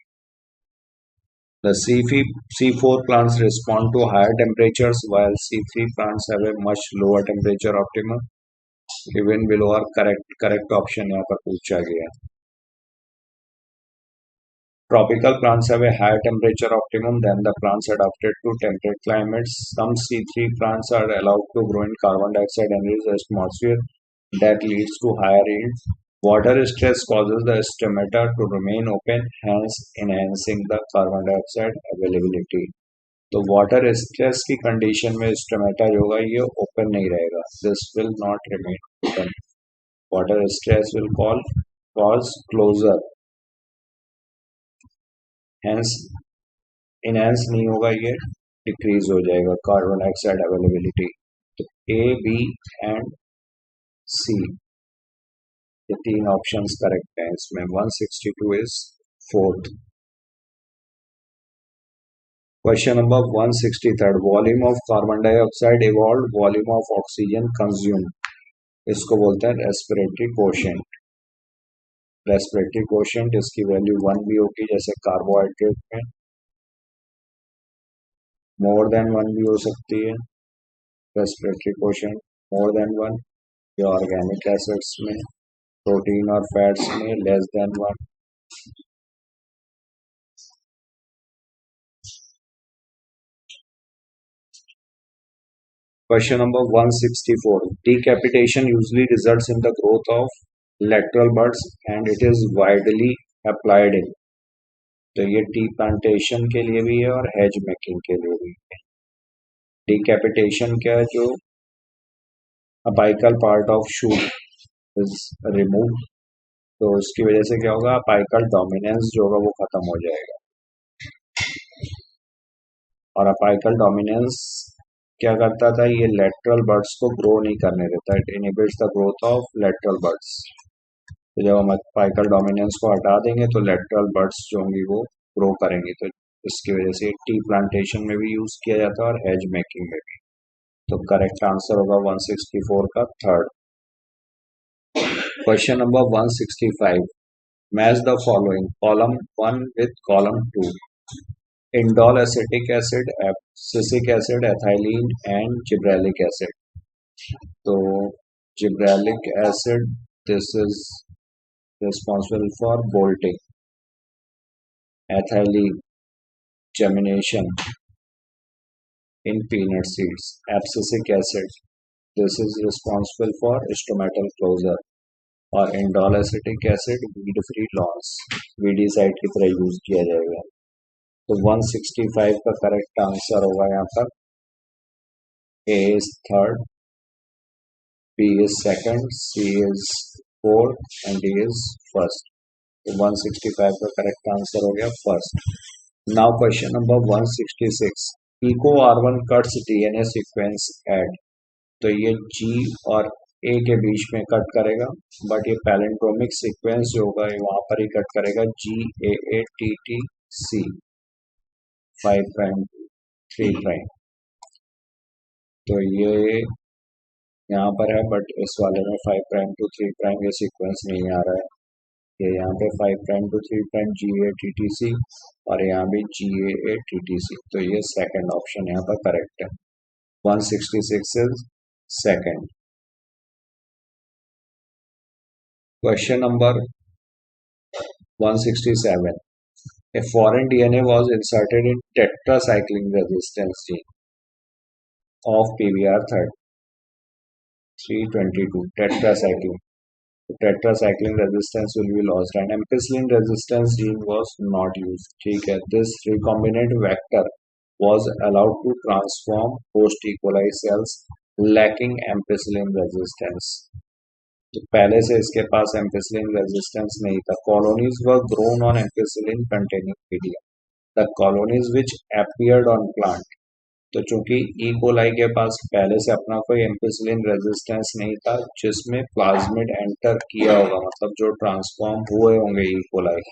Speaker 1: The C4 plants respond to higher temperatures while C3 plants have a much lower temperature optimum. Given below are correct, correct option यहाँ पर पूछा गया। Tropical plants have a higher temperature optimum than the plants adapted to temperate climates. Some C3 plants are allowed to grow in carbon dioxide enriched atmosphere that leads to higher yield. Water stress causes the stomata to remain open, hence enhancing the carbon dioxide availability. तो वाटर स्ट्रेस की कंडीशन में स्टोमेटा जो होगा ये ओपन नहीं रहेगा. This will not remain open. Water stress will cause closure, hence enhance नहीं होगा, ये डिक्रीज हो जाएगा कार्बन डाइऑक्साइड अवेलेबिलिटी. तो ए, बी एंड सी ये तीन ऑप्शंस करेक्ट हैं इसमें. 162 is fourth. Question number 163. Volume of carbon dioxide evolve, volume of oxygen consume. इसको बोलते हैं रेस्पिरेटरी कोशेंट. रेस्पिरेटरी कोशेंट इसकी वैल्यू 1 भी होगी, जैसे कार्बोहाइड्रेट में मोर देन 1 भी हो सकती है. Respiratory quotient more than 1. या ऑर्गेनिक एसिड्स में, प्रोटीन और फैट्स में less than 1. Question number 164. Decapitation usually results in the growth of lateral buds and it is widely applied in. तो ये टी प्लांटेशन के लिए भी है और हेज मेकिंग के लिए भी है. डिकैपिटेशन क्या है, जो apical part of shoot is remove, तो उसकी वजह से क्या होगा, अपाइकल डोमिनेंस जो होगा वो खत्म हो जाएगा. और अपाइकल डोमिनेंस क्या करता था, ये लेटरल बर्ड्स को ग्रो नहीं करने देता. It inhibits the growth of lateral birds. तो जब हम अपाइकल डोमिनेंस को हटा देंगे तो लेटरल बर्ड्स जो होंगी वो ग्रो करेंगी. तो इसकी वजह से टी प्लांटेशन में भी यूज किया जाता है और हेज मेकिंग में भी. तो करेक्ट आंसर होगा 164 का third. Question number 165. Match the following column 1 with column 2. Indole acetic acid, abscisic acid, ethylene and gibberellic acid. तो gibberellic acid, this is responsible for bolting. Ethylene, germination in peanut seeds. Abscisic acid, this is responsible for stomatal closure. और indole acetic acid weed free loss, weedicide की तरह यूज किया जाएगा. तो 165 का करेक्ट आंसर होगा यहाँ पर. A is third, B is second, C is fourth and D is first. तो 165 का करेक्ट आंसर हो गया first. Now question number 166. Eco R1 cuts DNA sequence at. तो ये जी और ए के बीच में कट करेगा, बट ये पैलेंड्रोमिक सीक्वेंस जो होगा ये वहां पर ही कट करेगा. GAATTC 5 prime 3 prime. तो ये यहाँ पर है, बट इस वाले में 5 प्राइम टू 3 प्राइम ये सीक्वेंस नहीं आ रहा है. ये यहाँ पे 5 प्राइम टू 3 प्राइम GATTC और यहाँ भी GAATTC. तो ये सेकंड ऑप्शन यहाँ पर करेक्ट है. 166 is second. Question number 167. A foreign DNA was inserted in tetracycline resistance gene of PBR322 tetracycline. Tetracycline resistance will be lost and ampicillin resistance gene was not used. ठीक है. This recombinant vector was allowed to transform host E. coli cells lacking ampicillin resistance. तो पहले से इसके पास एम्पिसिलिन रेजिस्टेंस नहीं था. Colonies were grown on ampicillin containing medium. The colonies which appeared on plant. तो चूंकि ई कोलाई के पास पहले से अपना कोई एम्पिसिलिन रेजिस्टेंस नहीं था, जिसमें प्लाज्मिड एंटर किया होगा, मतलब जो ट्रांसफॉर्म हुए होंगे E coli,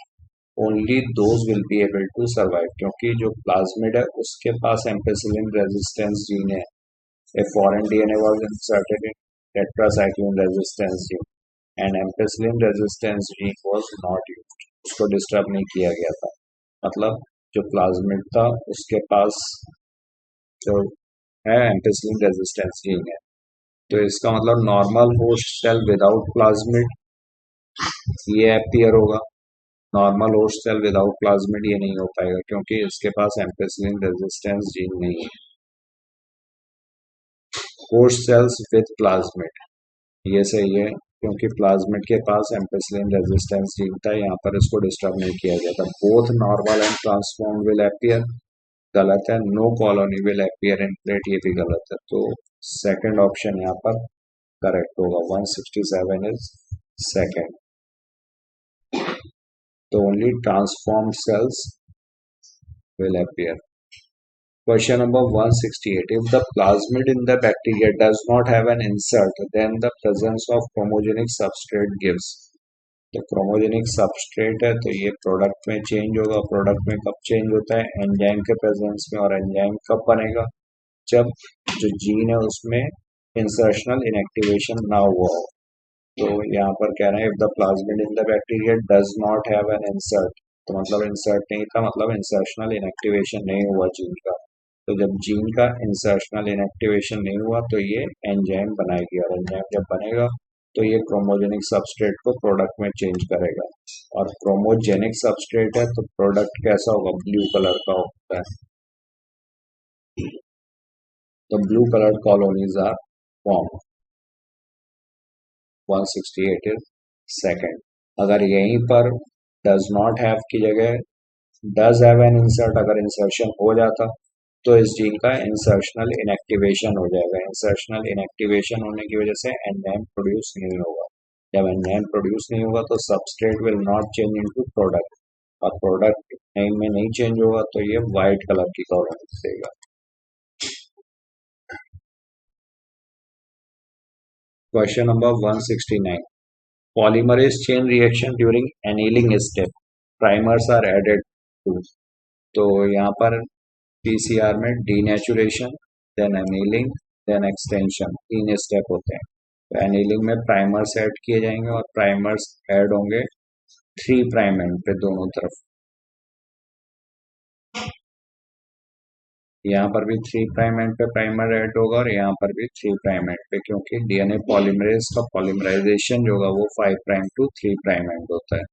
Speaker 1: only those will be able to survive. क्योंकि जो प्लाज्मिड है उसके पास एम्पिसिलिन रेजिस्टेंस जीन है. A foreign DNA was inserted in tetracycline resistance gene and ampicillin resistance gene was not used. उसको डिस्टर्ब नहीं किया गया था. मतलब जो प्लाज्मिड था उसके पास जो है एम्पिसिलिन रेजिस्टेंस जीन है. तो इसका मतलब normal host cell without plasmid ये अपीयर होगा. Normal host cell without plasmid ये नहीं हो पाएगा क्योंकि इसके पास एम्पिसिलिन रेजिस्टेंस जीन नहीं है. होस्ट सेल्स विद प्लाज्मिड ये सही है. क्योंकि प्लाज्मिड के पास एम्पिसिलिन रेजिस्टेंस जीन था, यहाँ पर इसको डिस्टर्ब नहीं किया गया था। Both normal and transformed will appear, गलत है। No colony will appear in plate, ये भी गलत है। तो सेकंड ऑप्शन यहाँ पर करेक्ट होगा, 167 इज सेकंड। तो only transformed cells will appear. Question number 168. If the plasmid in the bacteria does not have an insert, then the presence of chromogenic substrate gives. तो क्रोमोजेनिक सबस्ट्रेट है, तो ये प्रोडक्ट में चेंज होगा। प्रोडक्ट में कब चेंज होता है? एंजाइम के प्रेजेंस में। और एंजाइम कब बनेगा? जब जो जीन है उसमें इंसर्शनल इनएक्टिवेशन ना हुआ हो। तो यहाँ पर कह रहे हैं if the plasmid in the bacteria does not have an insert, तो मतलब इंसर्ट नहीं था, मतलब इंसर्शनल इनएक्टिवेशन नहीं हुआ जीन का। तो जब जीन का इंसर्शनल इनएक्टिवेशन नहीं हुआ तो ये एंजाइम बनाएगी, और एंजाइम जब बनेगा तो ये क्रोमोजेनिक सबस्ट्रेट को प्रोडक्ट में चेंज करेगा। और क्रोमोजेनिक सबस्ट्रेट है तो प्रोडक्ट कैसा होगा? ब्लू कलर का होता है। तो blue colour colonies are form. 168 is second. अगर यहीं पर डज नॉट हैव की जगह डज हैव एन इंसर्ट अगर इंसर्शन हो जाता तो इस जीन का इंसर्शनल इनएक्टिवेशन हो जाएगा। इंसर्शनल इनएक्टिवेशन होने की वजह से एंजाइम प्रोड्यूस नहीं होगा। जब एंजाइम प्रोड्यूस नहीं होगा तो substrate will not change into product, और प्रोडक्ट में नहीं चेंज होगा तो ये व्हाइट कलर की कॉलोनी देगा। Question number 169. Polymerase chain reaction during annealing step. Primers are added to. तो यहाँ पर पीसीआर में denaturation, then annealing, then extension, 3 step होते हैं। तो एनीलिंग में प्राइमर्स ऐड किए जाएंगे और प्राइमर्स ऐड होंगे 3 प्राइम एंड पे दोनों तरफ। यहाँ पर भी 3 प्राइम एंड पे प्राइमर ऐड होगा और यहाँ पर भी 3 प्राइम एंड पे, क्योंकि डीएनए पॉलीमरेज का पॉलीमराइजेशन जो होगा वो 5 प्राइम टू 3 प्राइम एंड होता है।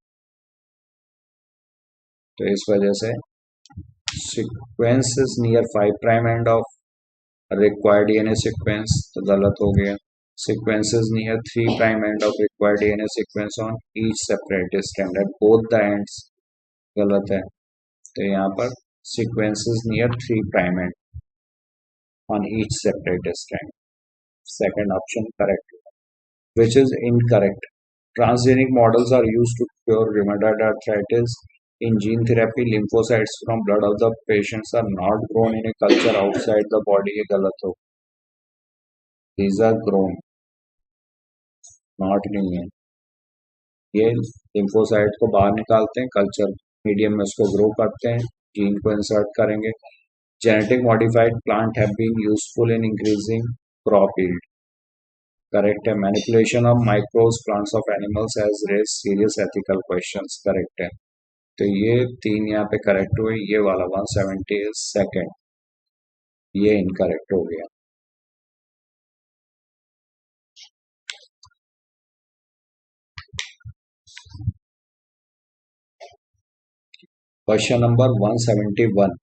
Speaker 1: तो इस वजह से sequence is near 5 prime end of required DNA sequence, तो गलत हो गया। Sequence is near 3 prime end of required DNA sequence on each separate strand at both the ends, गलत है। तो यहाँ पर sequence is near 3 prime and on each separate strand. Second option correct. Which is incorrect. Transgenic models are used to cure rheumatoid arthritis. In gene therapy, lymphocytes from blood of the patients are not grown in a culture outside the body. ये गलत हो। These are grown, not नहीं है। ये lymphocyte को बाहर निकालते हैं, कल्चर मीडियम में उसको ग्रो करते हैं, जीन को इंसर्ट करेंगे। Genetic modified plant have been useful in increasing crop yield. Correct है। Manipulation of microbes, plants of animals has raised serious ethical questions. Correct है। तो ये 3 यहाँ पे करेक्ट हुए। ये वाला 170 सेकंड, ये इनकरेक्ट हो गया। Question number 171.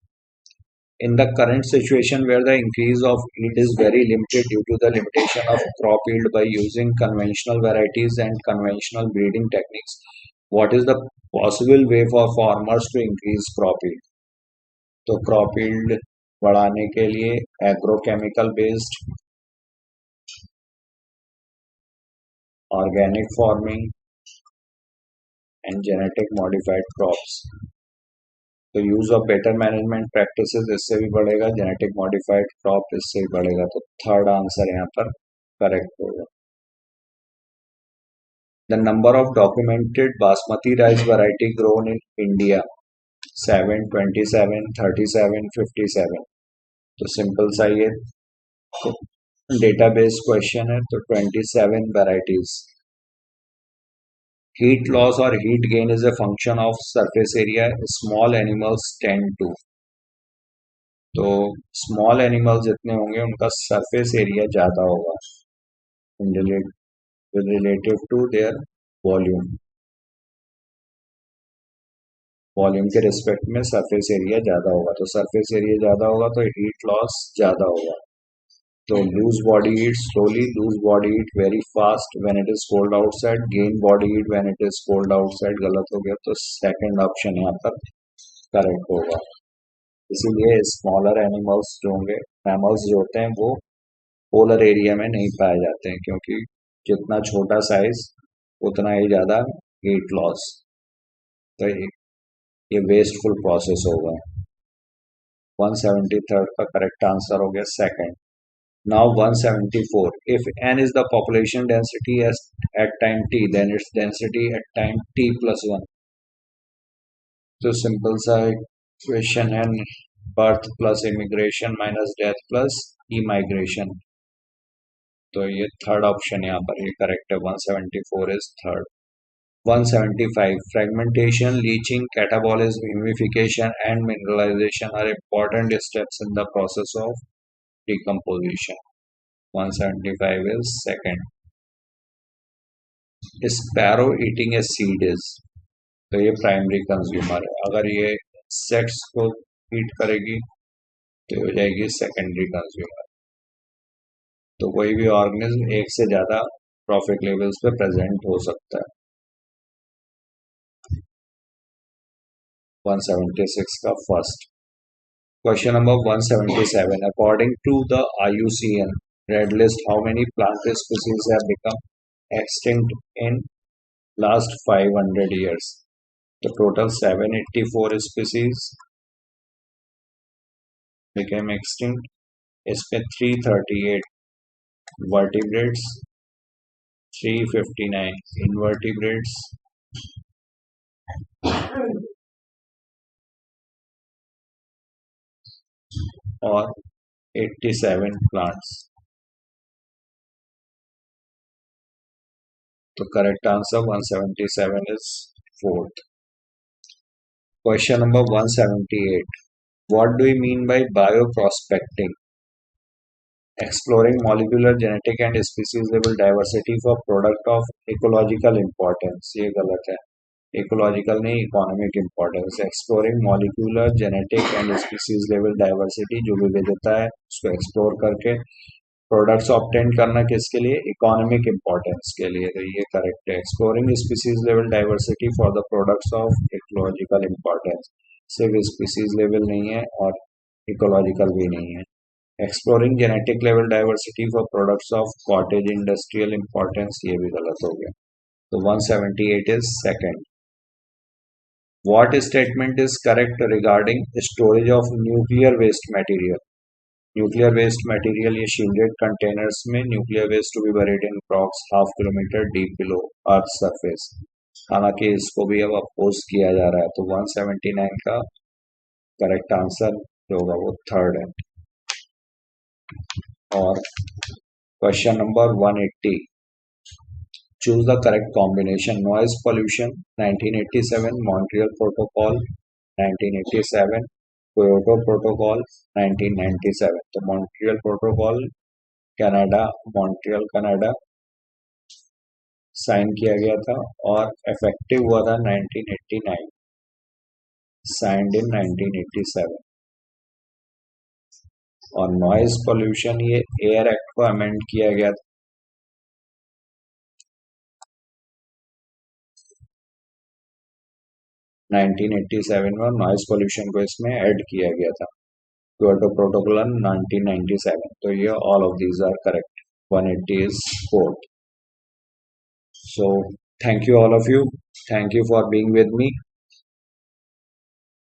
Speaker 1: In the current situation where the increase of yield is very limited due to the limitation of crop yield by using conventional varieties and conventional breeding techniques, what is the possible way for farmers to increase crop yield? तो crop yield बढ़ाने के लिए agrochemical based, organic farming and genetic modified crops. तो use of better management practices इससे भी बढ़ेगा, जेनेटिक मॉडिफाइड क्रॉप इससे भी बढ़ेगा। तो थर्ड आंसर यहाँ पर करेक्ट होगा। The number of documented basmati rice variety grown in India 7, 27, 37, 57। तो सिंपल सा ये डेटाबेस क्वेश्चन है। तो 27 varieties. Heat loss or heat gain is a function of surface area small animals tend to. तो स्मॉल एनिमल्स जितने होंगे उनका सरफेस एरिया ज़्यादा होगा relative to their volume. Volume के रिस्पेक्ट में सरफेस एरिया ज़्यादा होगा, तो सरफेस एरिया ज़्यादा होगा तो हीट लॉस ज़्यादा होगा। तो lose body heat slowly, lose body heat very fast when it is cold outside, gain body heat when it is cold outside गलत हो गया, तो सेकंड ऑप्शन यहाँ पर करेक्ट होगा। इसीलिए स्मॉलर एनिमल्स जो होंगे, मैमल्स जो होते हैं वो पोलर एरिया में नहीं पाए जाते हैं, क्योंकि जितना छोटा साइज उतना ही ज़्यादा हीट लॉस। तो ये वेस्टफुल प्रोसेस होगा। 173 का करेक्ट आंसर हो गया second. Now 174. If n is the population density at time t, then its density at time t plus 1. तो सिंपल सा इक्वेशन है, birth plus immigration minus death plus immigration. तो ये थर्ड ऑप्शन यहाँ पर ये करेक्ट है। 174 is third. 175. Fragmentation, leaching, catabolism, humidification, and mineralization are important steps in the process of decomposition. 175 is second. Sparrow eating a seed is, तो ये प्राइमरी कंज्यूमर है। अगर ये इंसेक्ट्स को ईट करेगी तो हो जाएगी सेकेंडरी कंज्यूमर। तो कोई भी ऑर्गेनिज्म एक से ज्यादा ट्रॉफिक लेवल्स पे प्रेजेंट हो सकता है। 176 का first question number 177. According to the IUCN Red List, how many plant species have become extinct in last 500 years? The total 784 species became extinct. इसमें 338 vertebrates, 359 invertebrates और 87 plants. तो correct answer 177 is fourth. Question number 178. What do we mean by bioprospecting? Exploring molecular, genetic and species level diversity for product of ecological importance. ये गलत है। इकोलॉजिकल नहीं, economic importance. Exploring molecular, genetic and species level diversity, जो विविधता है उसको एक्सप्लोर करके प्रोडक्ट्स ऑब्टेन करना, किसके लिए? इकोनॉमिक इंपॉर्टेंस के लिए। तो ये करेक्ट है। Exploring species level diversity for the products of ecological importance, सिर्फ स्पीसीज लेवल नहीं है और इकोलॉजिकल भी नहीं है। Exploring genetic level diversity for products of cottage industrial importance, ये भी गलत हो गया। तो 178 is second. What statement is correct regarding storage of nuclear waste material? Nuclear waste material ये shielded containers में nuclear waste to be buried in rocks half kilometer deep below earth surface. हालांकि इसको भी अब अपोज किया जा रहा है। तो 179 का करेक्ट आंसर जो होगा वो थर्ड है। और question number 180. Choose the correct combination. Noise pollution 1987, Montreal Protocol 1987, Kyoto Protocol 1997. तो Montreal Protocol Canada, Montreal Canada sign किया गया था और इफेक्टिव हुआ था 1989, साइंड इन 1987। और नॉइज पोल्यूशन ये एयर एक्ट को अमेंड किया गया था 1987 में, नॉइज पोल्यूशन को इसमें ऐड किया गया था। Kyoto protocol 1997। तो ये all of these are correct. 180 is fourth. So thank you all of you, thank you for being with me.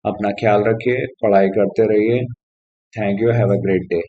Speaker 1: अपना ख्याल रखिए, पढ़ाई करते रहिए। Thank you, have a great day.